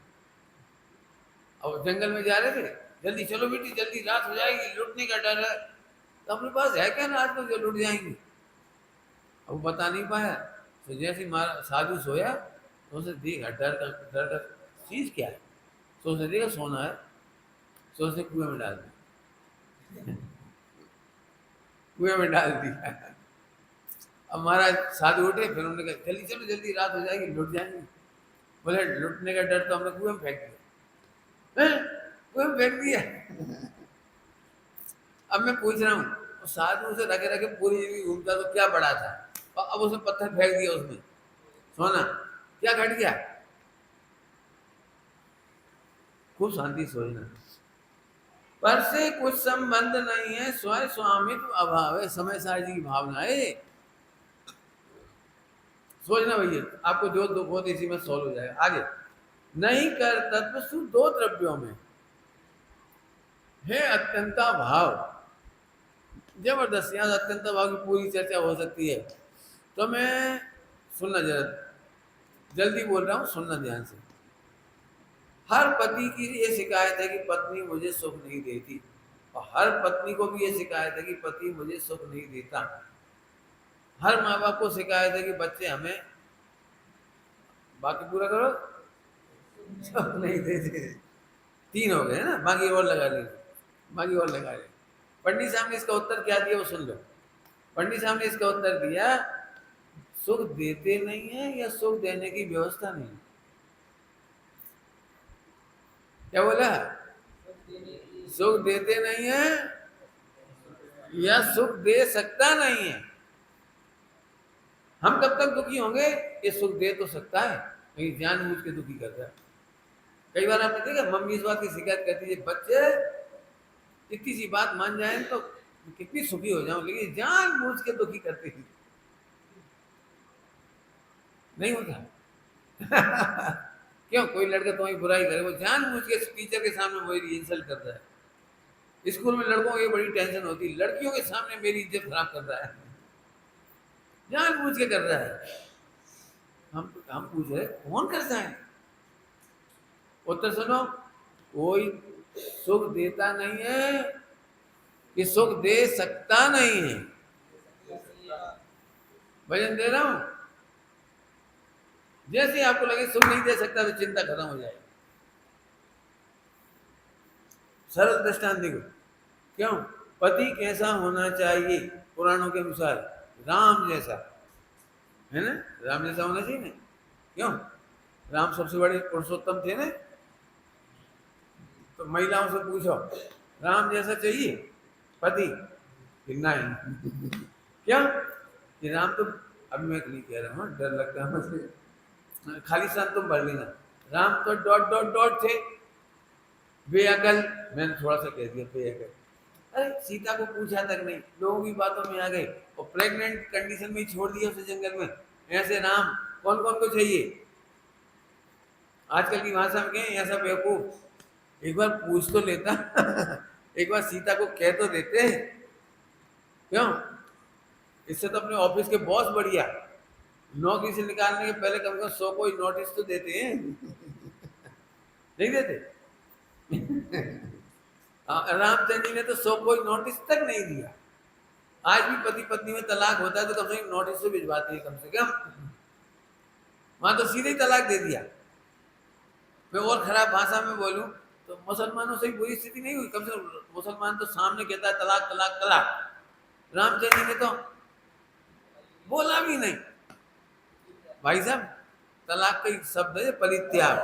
Speaker 1: अब जंगल में जा रहे थे, जल्दी चलो बेटी जल्दी, रात हो जाएगी, लुटने का डर है। तो अपने पास है क्या रात को जो लुट जाएंगे? अब वो बता नहीं पाया। तो जैसे महाराज साधु सोया तो उसे देखा, डर का चीज क्या है। तो उसने देखा सोना है, तो उसने कुएं में डाल दिया। कुएं में डाल दिया। अब महाराज साधु उठे, फिर उन्होंने कहा जल्दी चलो जल्दी, रात हो जाएगी, लुट जाएंगे। बोले लुटने का डर तो हमने कुएं में फेंक दिया। हैं? कुएं में फेंक दिया? अब मैं पूछ रहा हूँ, तो साधु उसे रखे रखे पूरी जिंदगी घूमता तो क्या बड़ा था, और अब उसने पत्थर फेंक दिया उसमें सोना, क्या घट गया? खूब शांति सोचना। पर से कुछ संबंध नहीं है, स्वयं स्वामित्व अभाव है, समय सारजी की भावना है। सोचना भैया, आपको जो दुख हो इसी में सॉल्व हो जाएगा। आगे, नहीं कर तत्व सुख 2 द्रव्यों में है अत्यंता भाव। जबरदस्त, यहाँ अत्यंता भाव की पूरी चर्चा हो सकती है, तो मैं सुनना जरा, जल्दी बोल रहा हूँ, सुनना ध्यान से। हर पति की ये शिकायत है कि पत्नी मुझे सुख नहीं देती, और हर पत्नी को भी ये शिकायत है कि पति मुझे सुख नहीं देता। हर माँ बाप को शिकायत है कि बच्चे हमें, बाकी पूरा करो, सुख नहीं देते। 3 हो गए ना, बाकी और लगा ले, बाकी और लगा ले। पंडित साहब ने इसका उत्तर क्या दिया वो सुन लो। पंडित साहब ने इसका उत्तर दिया, सुख देते नहीं है या सुख देने की व्यवस्था नहीं। क्या बोला? सुख देते नहीं है या सुख दे सकता नहीं है। हम कब तक दुखी होंगे? ये सुख दे तो सकता है, कहीं जानबूझ के दुखी करता है। कई बार आपने देखा, मम्मी इस बात की शिकायत करती है, बच्चे इतनी सी बात मान जाए तो कितनी सुखी हो जाऊं, लेकिन जानबूझ के दुखी करती है। नहीं होता? क्यों? कोई लड़का तुम्हारी बुराई करे, वो जानबूझ के टीचर के सामने मेरी इंसल्ट करता है। स्कूल में लड़कों को ये बड़ी टेंशन होती है, लड़कियों के सामने मेरी इज्जत खराब कर रहा है, जानबूझ के कर रहा है। हम पूछ रहे कौन करता है? उत्तर सुनो, कोई सुख देता नहीं है कि सुख दे सकता नहीं है। भजन दे रहा हूं, जैसे आपको लगे सुख नहीं दे सकता तो चिंता खत्म हो जाएगी। सरल दृष्टांत देखो। क्यों? पति कैसा होना चाहिए पुराणों के अनुसार? राम जैसा, है ना? राम जैसा होना चाहिए ना? क्यों? राम सबसे बड़े पुरुषोत्तम थे ना? तो महिलाओं से पूछो, राम जैसा चाहिए पति कि नहीं? क्या कि राम तो, अब मैं नहीं कह रहा हूँ, डर लगता है मुझे, खाली सान तुम भर लेना। राम तो डॉट डॉट डॉट थे, बेअकल, मैंने थोड़ा सा कह दिया बेअकल। अरे सीता को पूछा तक नहीं, लोगों की बातों में आ गए और प्रेग्नेंट कंडीशन में ही छोड़ दिया उसे जंगल में। ऐसे राम कौन कौन को चाहिए? आजकल की भाषा में कहें ऐसा बेवकूफ, एक बार पूछ तो लेता। एक बार सीता को कह तो देते। क्यों? इससे तो अपने ऑफिस के बॉस बढ़िया, नौकरी से निकालने के पहले कम से कम 100 कोई नोटिस तो देते हैं। नहीं देते? रामचंद्र जी ने तो 100 कोई नोटिस तक नहीं दिया। आज भी पति पत्नी में तलाक होता है तो कम से कम नोटिस तो भिजवाते हैं कम से कम। वहां तो सीधे ही तलाक दे दिया। मैं और खराब भाषा में बोलूं तो मुसलमानों से बुरी स्थिति नहीं हुई, कम से कम मुसलमान तो सामने कहता है तलाक तलाक तलाक। रामचंद्र जी ने तो बोला भी नहीं। भाई साहब, तलाक का एक शब्द है परित्याग।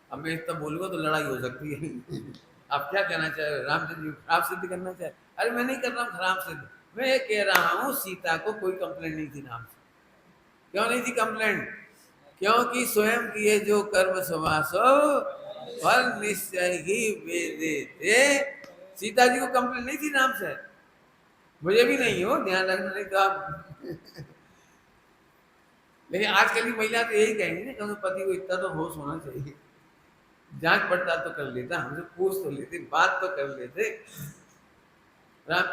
Speaker 1: अब मैं इतना बोलूंगा तो लड़ाई हो सकती है। आप क्या कहना चाहे? रामचंद्र जी खराब सिद्ध करना चाहे? अरे मैं नहीं कर रहा हूँ खराब सिद्ध, मैं ये कह रहा हूं सीता को कोई कंप्लेंट नहीं थी राम से। क्यों नहीं थी कंप्लेंट? क्योंकि स्वयं किए जो कर्म सुभासो फल निश्चय ही वेदे थे। सीता जी को कंप्लेंट नहीं थी राम से, मुझे भी नहीं हो, ध्यान रखना, नहीं तो आप लेकिन आजकल की महिला तो यही कहेंगी ना, क्योंकि पति को इतना तो होश होना चाहिए, जांच पड़ताल तो कर लेता, हमसे पूछ तो लेते, बात तो कर लेते। राम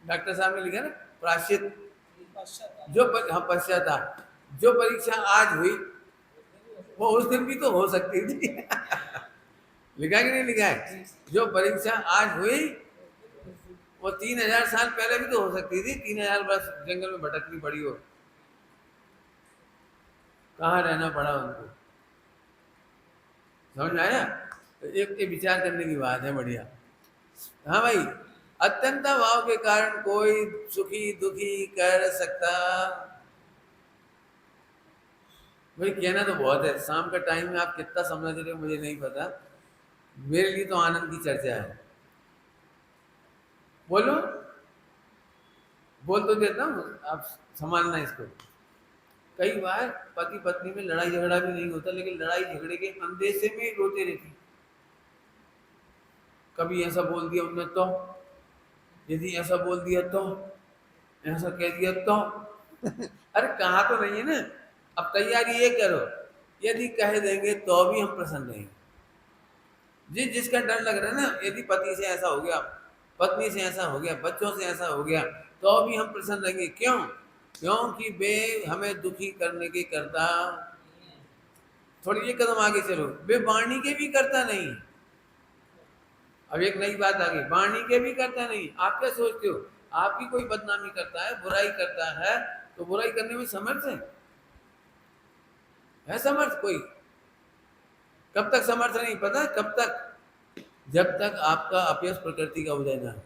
Speaker 1: डॉक्टर साहब ने लिखा ना प्राश्चित, हाँ पश्चाताप, जो परीक्षा आज हुई वो उस दिन भी तो हो सकती थी। लिखा कि नहीं लिखा है? जो परीक्षा आज हुई वो 3000 साल पहले भी तो हो सकती थी। 3000 वर्ष जंगल में भटकनी पड़ी हो, कहाँ रहना पड़ा उनको। समझ में आया? तो एक विचार करने की बात है, बढ़िया। हाँ भाई, अत्यंत भाव के कारण कोई सुखी दुखी कर सकता। भाई कहना तो बहुत है, शाम का टाइम में आप कितना समझ रहे हो मुझे नहीं पता, मेरे लिए तो आनंद की चर्चा है। बोलो, बोल तो देता हूँ, आप संभालना इसको। कई बार पति पत्नी में लड़ाई झगड़ा भी नहीं होता, लेकिन लड़ाई झगड़े के अंदेशे में रोते रहती। कभी ऐसा बोल दिया उन्होंने तो, यदि ऐसा बोल दिया तो, ऐसा कह दिया तो। अरे कहा तो नहीं है ना। अब तैयारी ये करो, यदि कह देंगे तो भी हम प्रसन्न रहेंगे। जिसका डर लग रहा है ना, यदि पति से ऐसा हो गया, पत्नी से ऐसा हो गया, बच्चों से ऐसा हो गया, तो भी हम प्रसन्न रहेंगे। क्यों? क्योंकि वे हमें दुखी करने के करता। थोड़ी ये कदम आगे चलो, वे वाणी के भी करता नहीं। अब एक नई बात आ गई, वाणी के भी करता नहीं। आप क्या सोचते हो, आपकी कोई बदनामी करता है, बुराई करता है, तो बुराई करने में समर्थ है समर्थ कोई? कब तक समर्थ नहीं पता? कब तक? जब तक आपका अपयश प्रकृति का उदय ना हो।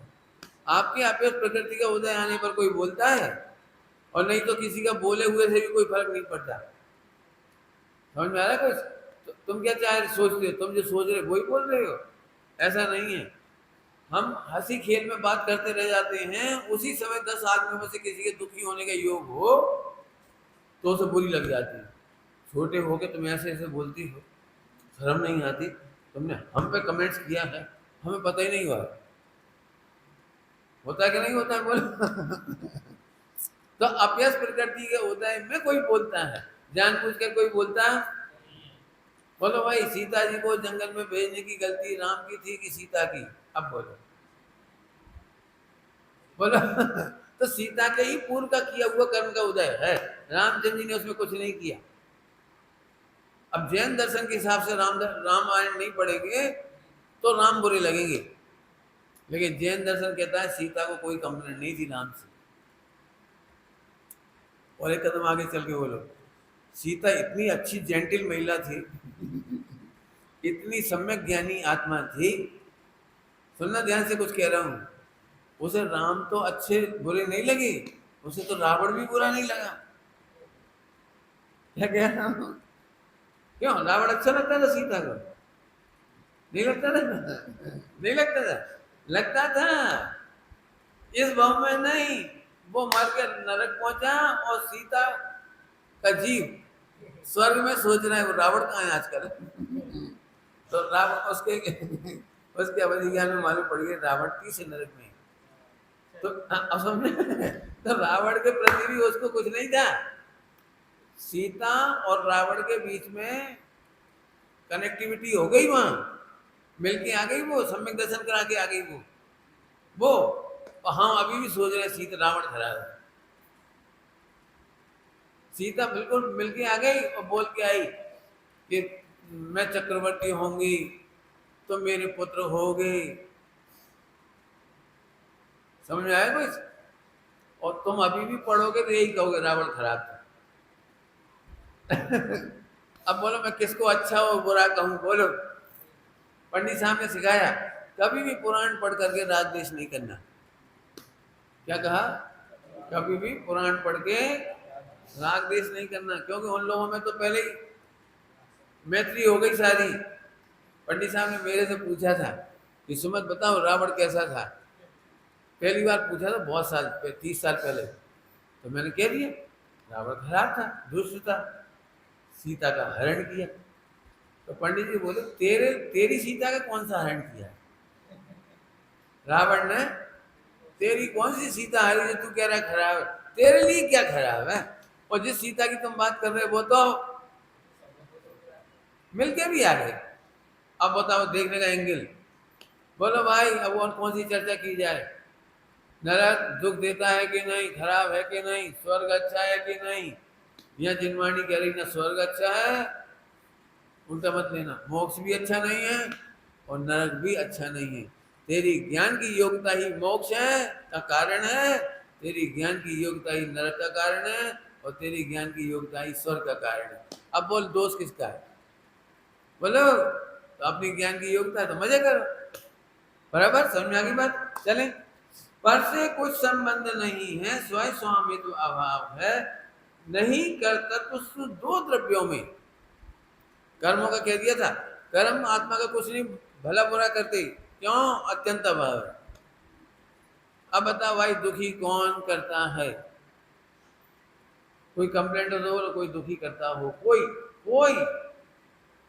Speaker 1: आपके अपयश प्रकृति का उदय आने पर कोई बोलता है, और नहीं तो किसी का बोले हुए से भी कोई फर्क नहीं पड़ता। समझ में आ रहा है कुछ? तो तुम क्या चाह सोचते हो, तुम जो सोच रहे हो वही बोल रहे हो, ऐसा नहीं है। हम हंसी खेल में बात करते रह जाते हैं, उसी समय 10 आदमियों में से किसी के दुखी होने का योग हो तो उसे बुरी लग जाती है। छोटे हो के तुम ऐसे ऐसे बोलती हो, शर्म नहीं आती? तुमने हम पे कमेंट्स किया है, हमें पता ही नहीं हुआ। होता है कि नहीं होता है, बोलो। तो अपयश प्रकृति के उदय में कोई बोलता है, जानबूझ कर कोई बोलता है? बोलो भाई, सीता जी को जंगल में भेजने की गलती राम की थी कि सीता की? अब बोलो, बोलो। तो सीता के ही पूर्व का किया हुआ कर्म का उदय है, रामचंद्र जी ने उसमें कुछ नहीं किया। अब जैन दर्शन के हिसाब से रामायण नहीं पढ़ेंगे तो राम बुरे लगेंगे, लेकिन जैन दर्शन कहता है सीता को कोई कंप्लेंट नहीं थी राम से। और एक कदम आगे चल के बोलो, सीता इतनी अच्छी जेंटिल महिला थी, इतनी सम्यक ज्ञानी आत्मा थी। सुनना ध्यान से, कुछ कह रहा हूं। उसे राम तो अच्छे बुरे नहीं लगे, उसे तो रावण भी बुरा नहीं लगा। क्या कह रहा हूं? क्यों, रावण अच्छा लगता था सीता को? नहीं लगता था? नहीं लगता था? लगता था। इस भाव में नहीं, वो मर के नरक पहुंचा और सीता का जीव स्वर्ग में सोच रहा है वो रावण कहाँ है आजकल। तो रावण उसके उसके अवधि ज्ञान में मालूम पड़ गया रावण तीसरे नरक में। तो अब समझे? तो रावण के प्रति भी उसको कुछ नहीं था। सीता और रावण के बीच में कनेक्टिविटी हो गई, वहां मिलके आ गई, वो सम्यक दर्शन करा के आ गई वो। हाँ, अभी भी सोच रहे सीता रावण खड़ा है। सीता बिल्कुल मिलके आ गई और बोल के आई कि मैं चक्रवर्ती होंगी तो मेरे पुत्र होगे। समझ में आया कुछ? और तुम अभी भी पढ़ोगे तो यही कहोगे रावण खराब था। अब बोलो मैं किसको अच्छा और बुरा कहूं? बोलो। पंडित साहब ने सिखाया कभी भी पुराण पढ़ करके राग द्वेष नहीं करना। क्या कहा? कभी भी पुराण पढ़ के राग द्वेष नहीं करना, क्योंकि उन लोगों में तो पहले ही मैत्री हो गई सारी। पंडित साहब ने मेरे से पूछा था कि सुमत बताओ रावण कैसा था, पहली बार पूछा था बहुत साल 30 साल पहले, तो मैंने कह दिया रावण खराब था, दुष्ट था, सीता का हरण किया। तो पंडित जी बोले तेरी सीता का कौन सा हरण किया है? रावण ने तेरी कौन सी सीता हरी जो तू कह रहा है खराब है? तेरे लिए क्या खराब है? और जिस सीता की तुम बात कर रहे हो वो तो मिलके भी आ गए। अब बताओ देखने का एंगल। बोलो भाई अब और कौन सी चर्चा की जाए? नरक दुख देता है कि नहीं, खराब है कि नहीं, स्वर्ग अच्छा है कि नहीं? यह जिनवाणी कह रही ना स्वर्ग अच्छा है, उल्टा मत लेना, मोक्ष भी अच्छा नहीं है और नरक भी अच्छा नहीं है। तेरी ज्ञान की योग्यता ही मोक्ष है का कारण है, तेरी ज्ञान की योग्यता ही नरक का कारण है, और तेरी ज्ञान की योग्यता ही स्वर्ग का कारण है। अब बोल दोष किसका है? बोलो। तो अपनी ज्ञान की योग्यता है तो मजे करो। बराबर समझ में आ गई बात? चले। पर से कुछ संबंध नहीं है, स्वयं स्वामित्व अभाव है, नहीं कर्तव्य दो द्रव्यों में। कर्मों का कह दिया था, कर्म आत्मा का कुछ नहीं भला बुरा करते, क्यों? अत्यंत अभाव है। अब बता भाई दुखी कौन करता है? कोई कंप्लेंट हो तो बोलो कोई दुखी करता हो, कोई कोई।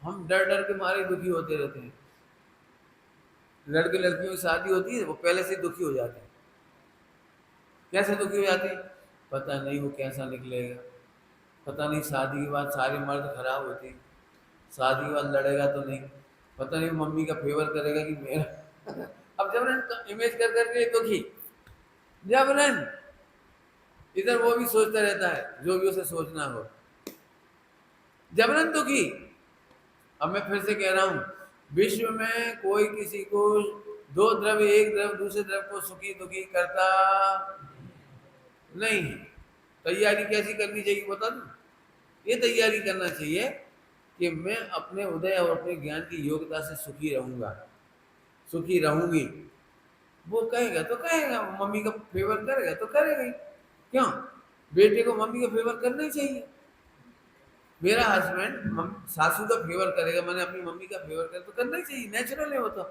Speaker 1: हम डर डर के मारे दुखी होते रहते हैं। लड़के लड़कियों की शादी होती है वो पहले से दुखी हो जाते हैं। कैसे दुखी हो जाते हैं? पता नहीं वो कैसा निकलेगा, पता नहीं शादी के बाद सारे मर्द खराब होते हैं, शादी के बाद लड़ेगा तो नहीं, पता नहीं मम्मी का फेवर करेगा कि मेरा अब जबरन इमेज कर करके दुखी, जबरन इधर वो भी सोचता रहता है जो भी उसे सोचना हो, जबरन दुखी। अब मैं फिर से कह रहा हूं, विश्व में कोई किसी को दो द्रव्य एक द्रव्य दूसरे द्रव्य को सुखी दुखी करता नहीं है। तैयारी कैसी करनी चाहिए बता दूं? ये तैयारी करना चाहिए कि मैं अपने उदय और अपने ज्ञान की योग्यता से सुखी रहूंगा, सुखी रहूंगी। वो कहेगा तो कहेगा, मम्मी का फेवर करेगा तो करेगा ही। क्यों? बेटे को मम्मी का फेवर करना ही चाहिए। मेरा हस्बैंड सासू का फेवर करेगा, मैंने अपनी मम्मी का फेवर कर तो करना ही चाहिए, नेचुरल है वो तो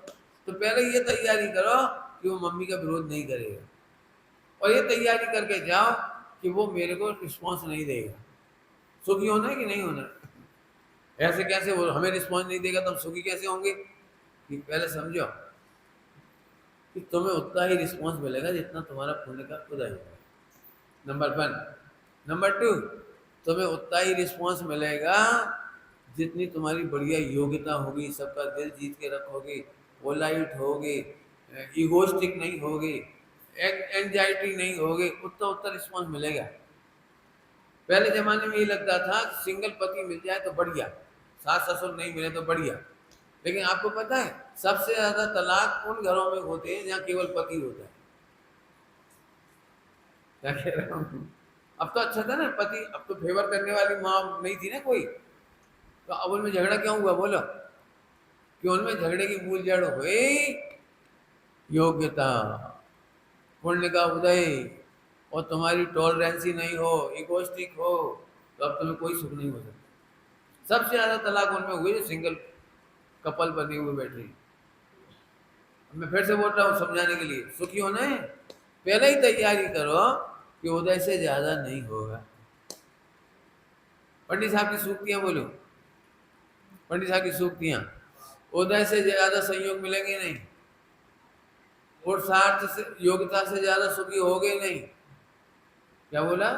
Speaker 1: पहले ये तैयारी करो कि वो मम्मी का विरोध नहीं करेगा, और ये तैयारी करके जाओ कि वो मेरे को रिस्पॉन्स नहीं देगा। सुखी होना है कि नहीं होना है? ऐसे कैसे वो हमें रिस्पॉन्स नहीं देगा तो हम सुखी कैसे होंगे? कि पहले समझो कि तुम्हें उतना ही रिस्पॉन्स मिलेगा जितना तुम्हारा पुण्य का उदय होगा, नंबर 1। नंबर 2, तुम्हें उतना ही रिस्पॉन्स मिलेगा जितनी तुम्हारी बढ़िया योग्यता होगी, सबका दिल जीत के रखोगे, पोलाइट होगे, ईगोस्टिक नहीं होगे, एंजाइटी नहीं होगे, उतना उतना रिस्पॉन्स मिलेगा। पहले जमाने में ये लगता था कि सिंगल पति मिल जाए तो बढ़िया, सास ससुर नहीं मिले तो बढ़िया। लेकिन आपको पता है सबसे ज्यादा तलाक उन घरों में होते हैं जहाँ केवल पति होता है। क्या कह रहा हूँ? अब तो अच्छा था ना पति, अब तो फेवर करने वाली माँ नहीं थी ना कोई, तो अब उनमें झगड़ा क्यों हुआ बोलो? कि उनमें झगड़े की मूल जड़ हुई योग्यता, पुण्य का उदय, और तुम्हारी टॉलरेंसी नहीं हो, इगोस्टिक हो, तो अब तुम्हें कोई सुख नहीं हो सकता। सबसे ज्यादा तलाक उनमें हुए जो सिंगल कपल बने हुए बैठे हैं। मैं फिर से बोल रहा हूँ समझाने के लिए, सुखी होना है पहले ही तैयारी करो कि उदय से ज्यादा नहीं होगा। पंडित साहब की सूक्तियां बोलो, पंडित साहब की सूक्तियां, उदय से ज्यादा संयोग मिलेंगे नहीं, पुरुषार्थ से योग्यता से ज्यादा सुखी होगे नहीं। क्या बोला?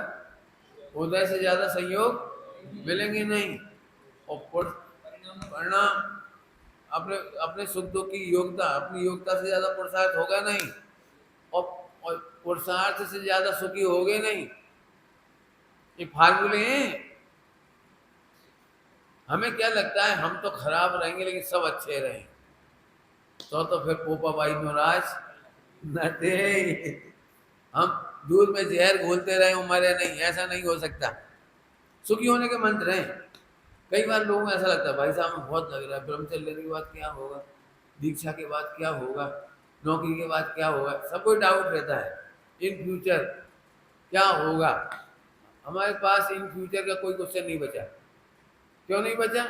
Speaker 1: उदय से ज्यादा संयोग मिलेंगे नहीं, और परिणाम अपने अपने सुख दुख की योग्यता, अपनी योग्यता से ज्यादा पुरुषार्थ होगा नहीं, और और पुरुषार्थ से ज्यादा सुखी होगे नहीं। ये फार्मूले हैं। हमें क्या लगता है हम तो खराब रहेंगे लेकिन सब अच्छे रहें, तो फिर पोपा भाई महाराज न थे। हम दूध में जहर घोलते रहे मरे नहीं, ऐसा नहीं हो सकता। सुखी होने के मंत्र हैं। कई बार लोगों को ऐसा लगता है भाई साहब में बहुत लग रहा है, ब्रह्मचर्य लेने के बाद क्या होगा, दीक्षा के बाद क्या होगा, नौकरी के बाद क्या होगा, सबको डाउट रहता है इन फ्यूचर क्या होगा। हमारे पास इन फ्यूचर का कोई क्वेश्चन नहीं बचा। क्यों नहीं बचा?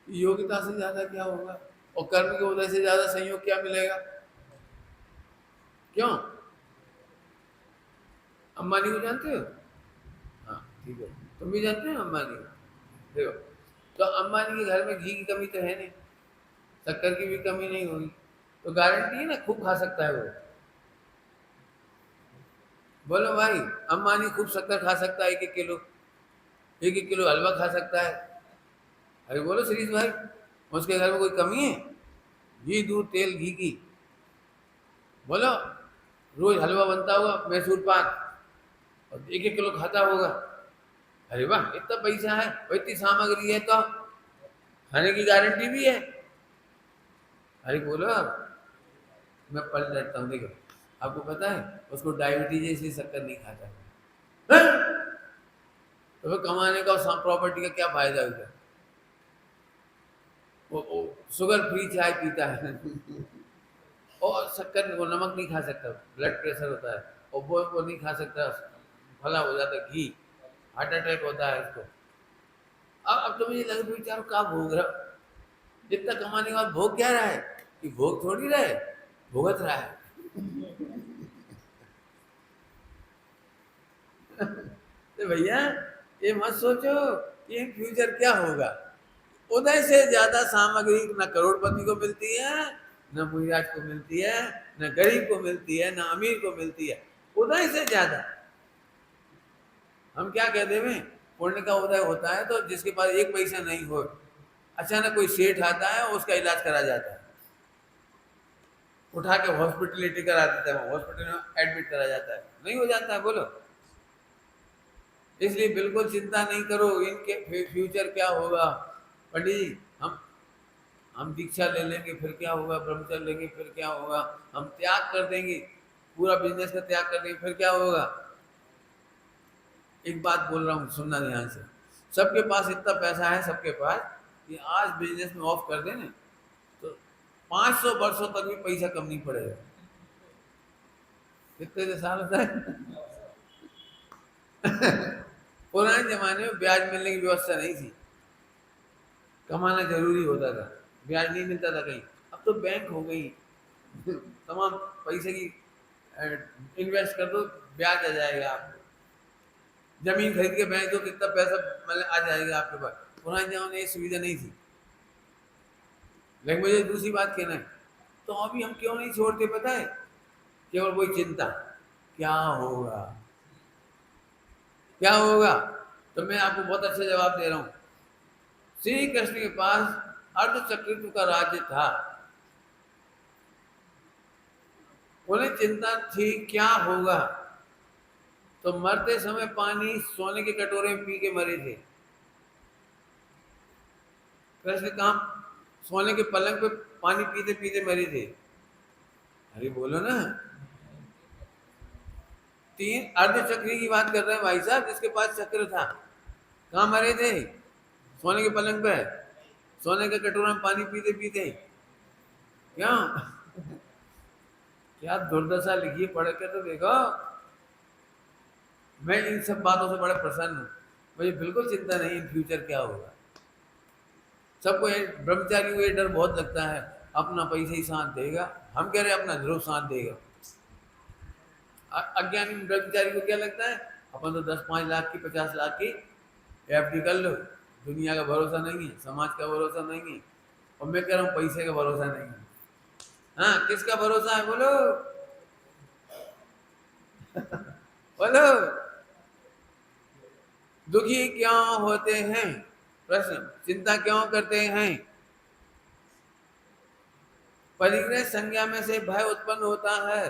Speaker 1: योग्यता से ज्यादा क्या होगा, और कर्म के उदय से ज्यादा संयोग क्या मिलेगा? क्यों? अंबानी को जानते हो? हाँ ठीक है, तुम भी जानते हो अंबानी को? देखो, तो अंबानी के घर में घी की कमी तो है नहीं, शक्कर की भी कमी नहीं होगी, तो गारंटी है ना खूब खा सकता है वो। बोलो भाई, अंबानी खूब शक्कर खा सकता है, 1-1 किलो, 1-1 किलो हलवा खा सकता है। अरे बोलो श्रीश भाई, उसके घर में कोई कमी है घी दूध तेल घी की? बोलो, रोज हलवा बनता होगा मैसूर पाक, और 1-1 किलो खाता होगा। अरे वाह, इतना पैसा है और इतनी सामग्री है तो खाने की गारंटी भी है। अरे बोलो, मैं पल डरता हूँ। देखो, आपको पता है उसको डायबिटीज है इसलिए शक्कर नहीं खाता है? तो फिर कमाने का और प्रॉपर्टी का क्या फायदा होगा? वो शुगर फ्री चाय पीता है और शक्कर वो नमक नहीं खा सकता, ब्लड प्रेशर होता है, और वो नहीं खा सकता, फला हो जाता है घी, हार्ट अटैक होता है उसको। अब तो मुझे लग रहा है बेचारों का भोग रहा, जितना कमाने के बाद भोग क्या रहा है? कि भोग थोड़ी रहा है, भुगत रहा है। तो भैया ये मत सोचो कि इन फ्यूचर क्या होगा। उदय से ज्यादा सामग्री न करोड़पति को मिलती है, न मुनिराज को मिलती है, न गरीब को मिलती है, न अमीर को मिलती है। उदय से ज्यादा हम क्या कहते हैं, पुण्य का उदय होता है तो जिसके पास 1 पैसा नहीं हो, अचानक कोई सेठ आता है उसका इलाज करा जाता है, उठा के हॉस्पिटलिटी करा देता है, हॉस्पिटल में एडमिट करा जाता है, नहीं हो जाता है? बोलो। इसलिए बिल्कुल चिंता नहीं करो इनके फ्यूचर क्या होगा। पंडित जी, हम दीक्षा ले लेंगे फिर क्या होगा, ब्रह्मचर्य लेंगे फिर क्या होगा, हम त्याग कर देंगे, पूरा बिजनेस का त्याग कर देंगे फिर क्या होगा। एक बात बोल रहा हूँ, सुनना ध्यान से। सबके पास इतना पैसा है, सबके पास, कि आज बिजनेस में ऑफ कर देना तो 500 वर्षों तक भी पैसा कम नहीं पड़ेगा। कितने साल होता है? पुराने जमाने में ब्याज मिलने की व्यवस्था नहीं थी, कमाना जरूरी होता था, ब्याज नहीं मिलता था कहीं। अब तो बैंक हो गई, तमाम पैसे की इन्वेस्ट कर दो, ब्याज आ जाएगा आपको। जमीन खरीद के बेच दो, कितना पैसा मतलब आ जाएगा आपके पास। पुराने जमाने में ये सुविधा नहीं थी। लेकिन मुझे दूसरी बात कहना है, तो अभी हम क्यों नहीं छोड़ते पता है? केवल वही चिंता, क्या होगा, क्या होगा। तो मैं आपको बहुत अच्छा जवाब दे रहा हूँ। श्री कृष्ण के पास अर्धचक्रित्व का राज्य था, उन्हें चिंता थी क्या होगा, तो मरते समय पानी सोने के कटोरे में पी के मरे थे। कृष्ण कहाँ सोने के पलंग पे पानी पीते पीते मरे थे? अरे बोलो ना। 3 अर्धचक्री की बात कर रहे हैं भाई साहब, जिसके पास चक्र था, कहाँ मरे थे? सोने के पलंग पे, सोने के कटोरा में पानी पीते पीते। क्यों? क्या दुर्दशा लिखी है, पढ़ के तो देखो। मैं इन सब बातों से बड़ा प्रसन्न हूँ, मुझे बिल्कुल चिंता नहीं इन फ्यूचर क्या होगा। सबको ब्रह्मचारी को ये डर बहुत लगता है, अपना पैसा ही साथ देगा। हम कह रहे हैं अपना ध्रुव साथ देगा। अज्ञानी ब्रह्मचारी को क्या लगता है, अपन तो 10-5 लाख की 50 लाख की एफडी कर लो, दुनिया का भरोसा नहीं है, समाज का भरोसा नहीं है, और मैं कह रहा हूँ पैसे का भरोसा नहीं है। हाँ, किसका भरोसा है बोलो? बोलो। दुखी क्यों होते हैं? प्रश्न, चिंता क्यों करते हैं? परिग्रह संज्ञा में से भय उत्पन्न होता है,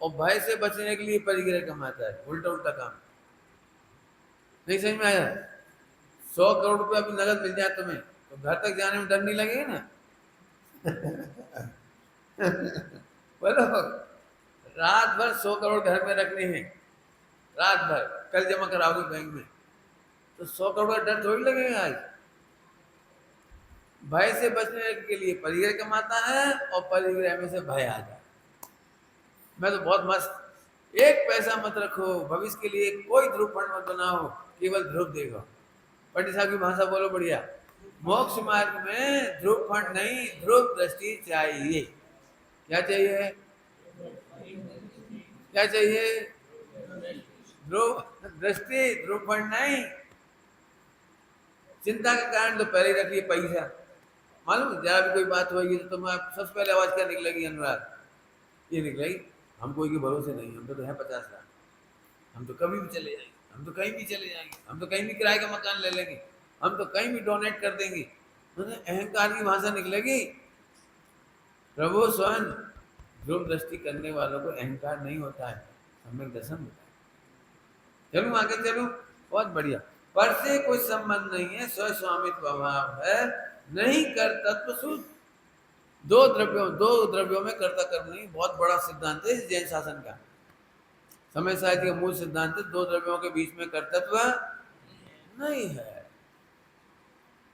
Speaker 1: और भय से बचने के लिए परिग्रह कमाता है। उल्टा उल्टा काम। नहीं समझ में आया? 100 करोड़ रुपया अभी नगद मिल जाए तुम्हें, तो घर तक जाने में डर नहीं लगेगा ना? बोलो, रात भर 100 करोड़ घर में रखने हैं, रात भर कल जमा कराओगे बैंक में, तो 100 करोड़ का डर थोड़ी लगेगा आज। भय से बचने के लिए परिग्रह कमाता है, और परिग्रह में से भय आता है। मैं तो बहुत मस्त। 1 पैसा मत रखो भविष्य के लिए, कोई ध्रुव फंड मत बनाओ, केवल ध्रुव देखो। पंडित साहब की भाषा बोलो बढ़िया। मोक्ष मार्ग में ध्रुव फंड नहीं, ध्रुव दृष्टि चाहिए। क्या चाहिए? क्या चाहिए? ध्रुव दृष्टि, ध्रुव फंड नहीं। चिंता का कारण तो पहले ही रखिए पैसा। मालूम जरा भी कोई बात होगी तो तुम्हें सबसे पहले आवाज क्या निकलेगी अनुराग? ये निकलेगी, हम कोई के भरोसे नहीं, हम तो है 50 लाख, हम तो कभी भी चले जाएंगे, हम तो कहीं भी चले जाएंगे, हम तो कहीं भी किराए का मकान ले लेंगे, हम तो कहीं भी डोनेट कर देंगे। मतलब अहंकार की भाषा निकलेगी। प्रभु स्वयं ध्रुव दृष्टि करने वालों को अहंकार नहीं होता है, सम्यक दर्शन होता है। चलूं आगे चलूं? बहुत बढ़िया। पर से कोई संबंध नहीं है, स्वस्वामित्व भाव है, नहीं कर तत्व शुद्ध। दो द्रव्यों में कर्ता कर्म नहीं, बहुत बड़ा सिद्धांत है जैन शासन का। समय साहित्य का मूल सिद्धांत है, दो द्रव्यों के बीच में कर्तव्य नहीं है।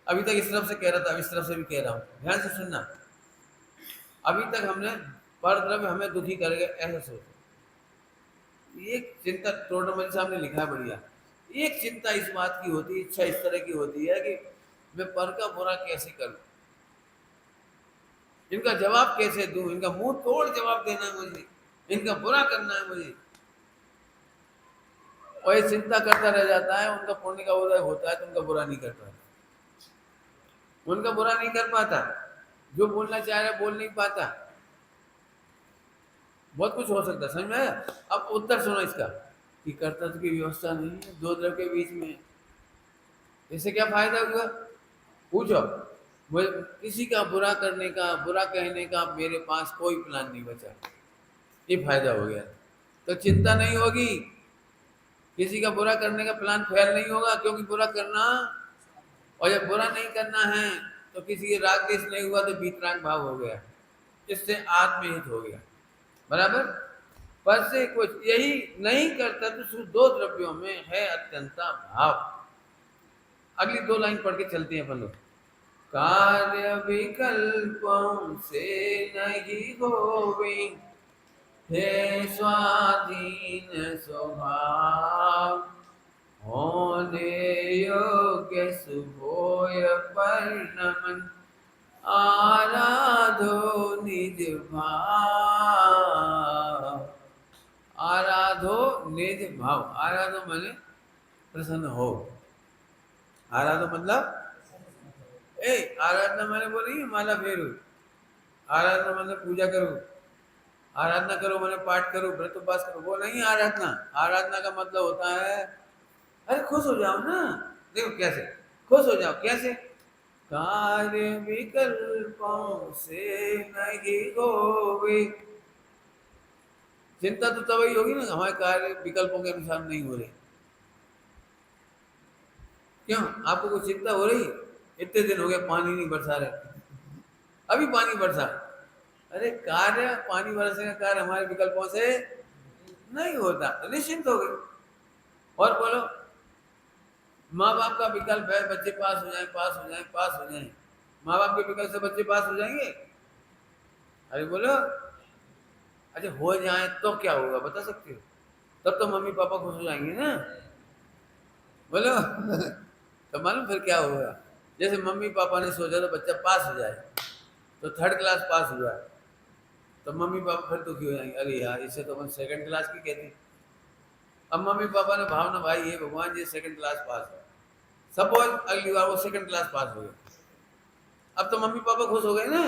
Speaker 1: अभी तक इस तरफ से कह रहा था, इस तरफ से भी कह रहा हूं, ध्यान से सुनना। अभी तक हमने पर द्रव्य हमें दुखी करेगा ऐसा सोचा। एक चिंता टोटल साहब ने लिखा है बढ़िया। एक चिंता इस बात की होती है, इच्छा इस तरह की होती है कि मैं पर का बुरा कैसे करूं, इनका जवाब कैसे दूं, इनका मुंह तोड़ जवाब देना है मुझे, इनका बुरा करना है मुझे। और ये चिंता करता रह जाता है, उनका पुण्य का उदय होता है तो उनका बुरा नहीं कर पाता, उनका बुरा नहीं कर पाता, जो बोलना चाह रहा है बोल नहीं पाता। बहुत कुछ हो सकता है, समझ में आया? अब उत्तर सुनो इसका कि कर्तव्य की व्यवस्था नहीं है, दो द्रव्य के बीच में, इससे क्या फायदा हुआ? पूछो। किसी का बुरा करने का, बुरा कहने का मेरे पास कोई प्लान नहीं बचा, ये फायदा हो गया। तो चिंता नहीं होगी, किसी का बुरा करने का प्लान फेल नहीं होगा, क्योंकि बुरा करना, और जब बुरा नहीं करना है तो किसी के राग देश नहीं हुआ तो वीतराग भाव हो गया, इससे आत्महित हो गया। बराबर? पर से कुछ यही नहीं करता तो दो द्रव्यों में है अत्यंता भाव। अगली दो लाइन पढ़ के चलते हैं अपन लोग। कार्य विकल्पों से नहीं होवे, हे स्वाधीन स्वभाव, होने योग्य शुभोय परिणमन, आराधो निज भाव। आराधो निज भाव, आराधो माने प्रसन्न हो। आराधो मतलब आराधना माने वो नहीं माला फेरू, आराधना माने पूजा करो, आराधना करो माने पाठ करो, व्रत उपवास करो, वो नहीं आराधना। आराधना का मतलब होता है अरे खुश हो जाओ ना। देखो कैसे खुश हो जाओ, कैसे? कार्य विकल्पों से नहीं होवे। चिंता तो तभी होगी ना हमारे कार्य विकल्पों के अनुसार नहीं हो रहे। क्यों आपको कोई चिंता हो रही? इतने दिन हो गए पानी नहीं बरसा रहे, अभी पानी बरसा। अरे कार्य पानी बरसने का कार्य हमारे विकल्पों से नहीं होता, तो निश्चिंत हो गई। और बोलो, माँ बाप का विकल्प है बच्चे पास हो जाए, पास हो जाए, पास हो जाए। माँ बाप के विकल्प से बच्चे पास हो जाएंगे? अरे बोलो, अच्छा हो जाए तो क्या होगा बता सकते हो? तब तो मम्मी पापा खुश हो जाएंगे ना, बोलो। तो मालूम फिर क्या होगा? जैसे मम्मी पापा ने सोचा तो बच्चा पास हो जाए, तो थर्ड क्लास पास हुआ, तो मम्मी पापा फिर दुखी हो जाएंगे, अरे यार इसे तो अपन सेकंड क्लास की कहती। अब मम्मी पापा ने भावना भाई ये भगवान जी सेकंड क्लास पास है, सपोज अगली बार वो सेकंड क्लास पास हो गए, अब तो मम्मी पापा खुश हो गए ना।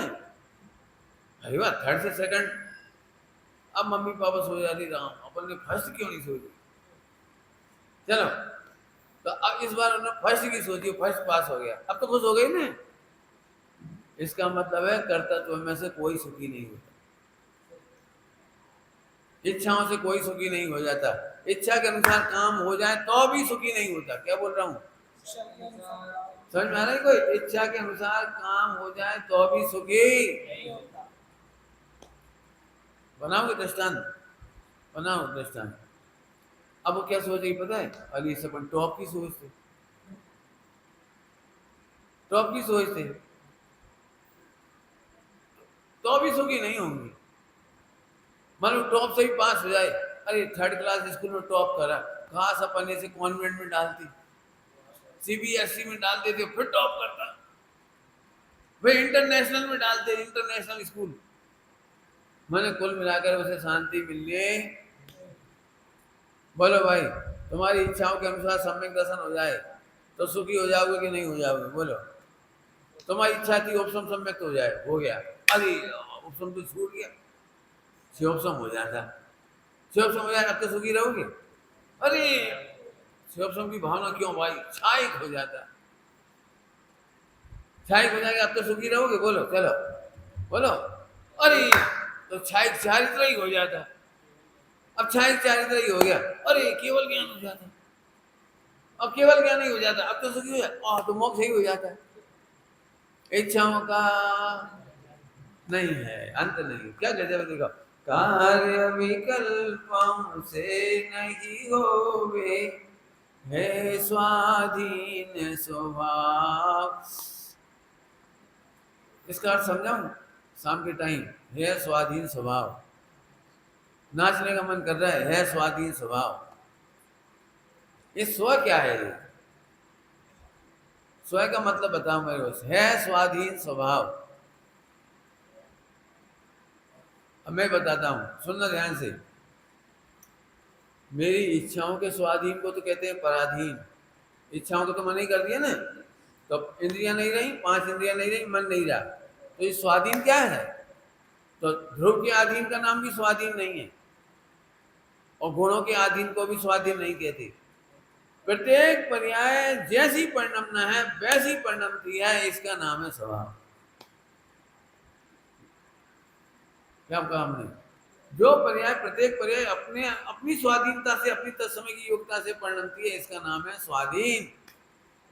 Speaker 1: अरे वाह, थर्ड से सेकंड। अब मम्मी पापा सोच जाती राम अपन ने फर्स्ट क्यों नहीं सोची। चलो, तो अब इस बार उन्होंने फर्स्ट की सोची, फर्स्ट पास हो गया, अब तो खुश हो गई ना। इसका मतलब है कर्तव्य में से कोई सुखी नहीं होता, इच्छाओं से कोई सुखी नहीं हो जाता। इच्छा के अनुसार काम हो जाए तो भी सुखी नहीं होता। क्या बोल रहा हूँ, समझ में आ रहा है? कोई इच्छा के अनुसार काम हो जाए तो भी सुखी। बनाओगे दृष्टांत, बनाओ दृष्टांत। अब वो क्या सोच रही पता है? अली सब टॉप की सोचते, टॉप की सोचते तो भी सुखी नहीं होंगी। मान लो टॉप से ही पास हो जाए, अरे थर्ड क्लास स्कूल में टॉप करा, खास अपन से कॉन्वेंट में डालती, सीबीएसई में डाल देते, फिर टॉप करता, फिर इंटरनेशनल में डालते, इंटरनेशनल स्कूल। मैंने कुल मिलाकर उसे शांति मिलने बोलो भाई, तुम्हारी इच्छाओं के अनुसार सम्यक दर्शन हो जाए तो सुखी हो जाओगे कि नहीं हो जाओगे? बोलो। तुम्हारी इच्छा थी उपसम सम्यक हो जाए, हो गया। अरे उपसम तो छूट गया, शिवोपसम हो जाता। शिवोपसम हो जाए अब तो सुखी रहोगे? अरे शिवोपसम की भावना क्यों भाई, छायक हो जाता। छायक हो जाएगा अब तो सुखी रहोगे? बोलो चलो, बोलो। अरे तो छायक चारित्र ही हो जाता। अब छायक चारित्र ही हो गया, अरे केवल ज्ञान हो जाता। अब केवल ज्ञान नहीं हो जाता, अब तो सुखी हो जाता, तो मोक्ष ही हो जाता है। इच्छाओं का नहीं है, अंत नहीं। क्या कहते हैं देखो, कार्य विकल्पों से नहीं होवे, है स्वाधीन स्वभाव। इसका अर्थ समझाऊं? शाम के टाइम है स्वाधीन स्वभाव, नाचने का मन कर रहा है स्वाधीन स्वभाव। ये स्व क्या है? ये स्व का मतलब बताओ मेरे को। है स्वाधीन स्वभाव। अब मैं बताता हूं, सुनना ध्यान से। मेरी इच्छाओं के स्वाधीन को तो कहते हैं पराधीन। इच्छाओं को तो मन ही कर दिया ना, तो इंद्रियां नहीं रही, पांच इंद्रियां नहीं रही, मन नहीं रहा, तो ये स्वाधीन क्या है? तो ध्रुव के अधीन का नाम भी स्वाधीन नहीं है, और गुणों के अधीन को भी स्वाधीन नहीं कहते। प्रत्येक पर्याय जैसी परिणमना है वैसी परिणमती है, इसका नाम है स्वभाव। क्या कहा हमने? जो पर्याय, प्रत्येक पर्याय अपने अपनी स्वाधीनता से, अपनी तत्समय की योग्यता से परिणमती है, इसका नाम है स्वाधीन।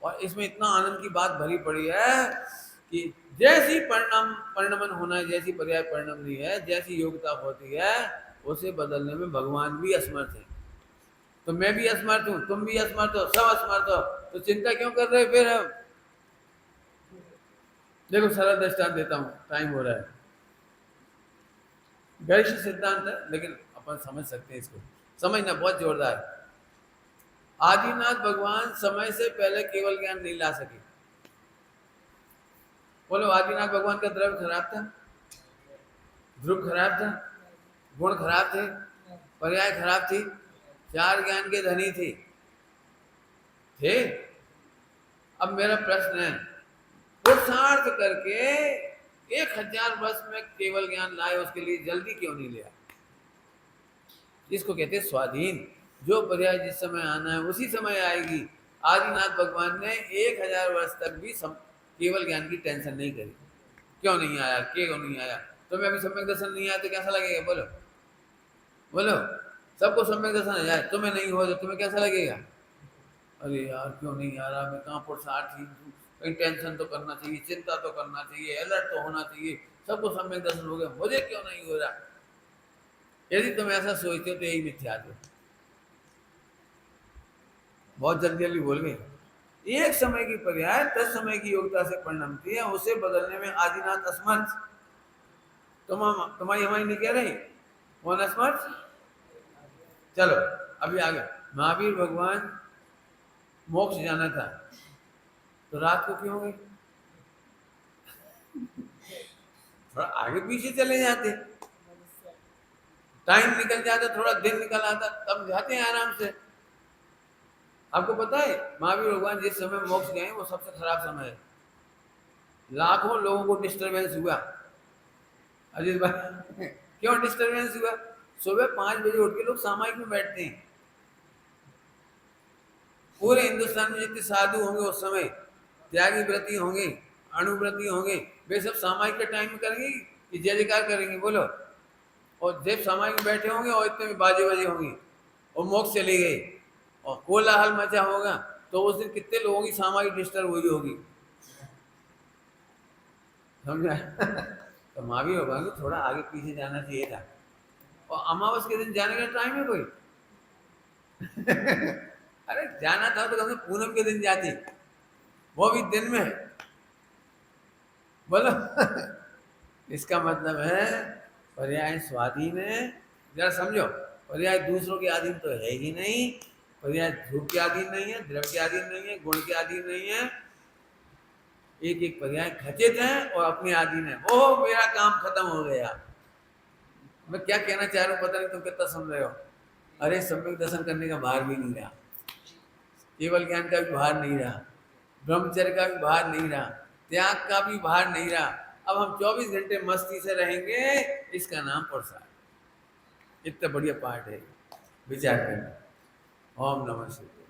Speaker 1: और इसमें इतना आनंद की बात भरी पड़ी है कि जैसी परिणमन होना है, जैसी पर्याय परिणमनी है, जैसी योग्यता होती है, उसे बदलने में भगवान भी असमर्थ है। तो मैं भी असमर्थ हूं, तुम भी असमर्थ हो, सब असमर्थ हो, तो चिंता क्यों कर रहे फिर? अब देखो सरल दृष्टांत देता हूं, टाइम हो रहा है। गैरिश सिद्धांत है लेकिन अपन समझ सकते हैं इसको, समझना बहुत जोरदार। आदिनाथ भगवान समय से पहले केवल ज्ञान नहीं ला सके। बोलो, आदिनाथ भगवान का द्रव्य खराब था, ध्रुव खराब था, गुण खराब थे, पर्याय खराब थी, चार ज्ञान के धनी थे। अब मेरा प्रश्न है, पुरुषार्थ करके 1000 वर्ष में केवल ज्ञान लाए, उसके लिए जल्दी क्यों नहीं लिया? इसको कहते हैं स्वाधीन। जो पर्याय जिस समय आना है उसी समय आएगी। आदिनाथ भगवान ने 1000 वर्ष तक भी केवल ज्ञान की टेंशन नहीं करी। क्यों नहीं आया, क्यों नहीं आया? तुम्हें अभी सम्यक दर्शन नहीं आया तो कैसा लगेगा? बोलो बोलो। सबको सम्यक दर्शन आ जाए, तुम्हें नहीं हो तो तुम्हें कैसा लगेगा? अरे यार क्यों नहीं आ रहा, मैं कहाँ पुरुषार्थी हूँ, कहीं टेंशन तो करना चाहिए, चिंता तो करना चाहिए, अलर्ट तो होना चाहिए, सबको सम्यक दर्शन हो गया, मुझे क्यों नहीं हो रहा? यदि तुम ऐसा सोचते हो तो यही मिथ्या है। बहुत जल्दी जल्दी बोल गए। एक समय की पर्याय तत्समय की योग्यता से परिणमती है, उसे बदलने में आदिनाथ असमर्थ। तुम्हारी हमारी नहीं कह रही, कौन असमर्थ? चलो अभी आगे। महावीर भगवान मोक्ष जाना था तो रात को क्यों गए? थोड़ा आगे पीछे चले जाते, टाइम निकल जाता, थोड़ा दिन निकल आता, तब जाते हैं आराम से। आपको पता है महावीर भगवान जिस समय मोक्ष गए वो सबसे खराब समय है। लाखों लोगों को डिस्टरबेंस हुआ। अजीत भाई क्यों डिस्टरबेंस हुआ? सुबह 5 बजे उठ के लोग सामायिक में बैठते हैं। पूरे हिंदुस्तान में जितने साधु होंगे उस समय, त्यागी व्रती होंगे, अणुव्रती होंगे, वे सब सामायिक के टाइम में करेंगे कि जय जयकार करेंगे? बोलो। और जब सामायिक में बैठे होंगे और इतने में बाजे बजे होंगी और मोक्ष चले गए और कोलाहल मचा होगा, तो उस दिन कितने लोगों की सामायिक डिस्टर्ब हुई होगी? समझा? तो महावीर भगवान को थोड़ा आगे पीछे जाना चाहिए था। और अमावस के दिन जाने का टाइम है कोई? अरे जाना था तो कम से पूनम के दिन जाती, वो भी दिन में। बोलो। इसका मतलब है पर्याय स्वाधीन है। जरा समझो, पर्याय दूसरों के अधीन तो है ही नहीं। पर्याय ध्रुव के अधीन नहीं है, द्रव्य के अधीन नहीं है, गुण के अधीन नहीं है। एक एक पर्याय खचित है और अपने अधीन है। ओह मेरा काम खत्म हो गया। मैं क्या कहना चाह रहा हूँ पता नहीं तुम कितना समझ रहे हो। अरे सम्यक दर्शन करने का भार भी नहीं रहा, केवल ज्ञान का भी भार नहीं रहा, ब्रह्मचर्य का भी भार नहीं रहा, त्याग का भी भार नहीं रहा। अब हम 24 घंटे मस्ती से रहेंगे, इसका नाम प्रसाद। इतना बढ़िया पाठ है, विचार करना। ओम नमः शिवाय।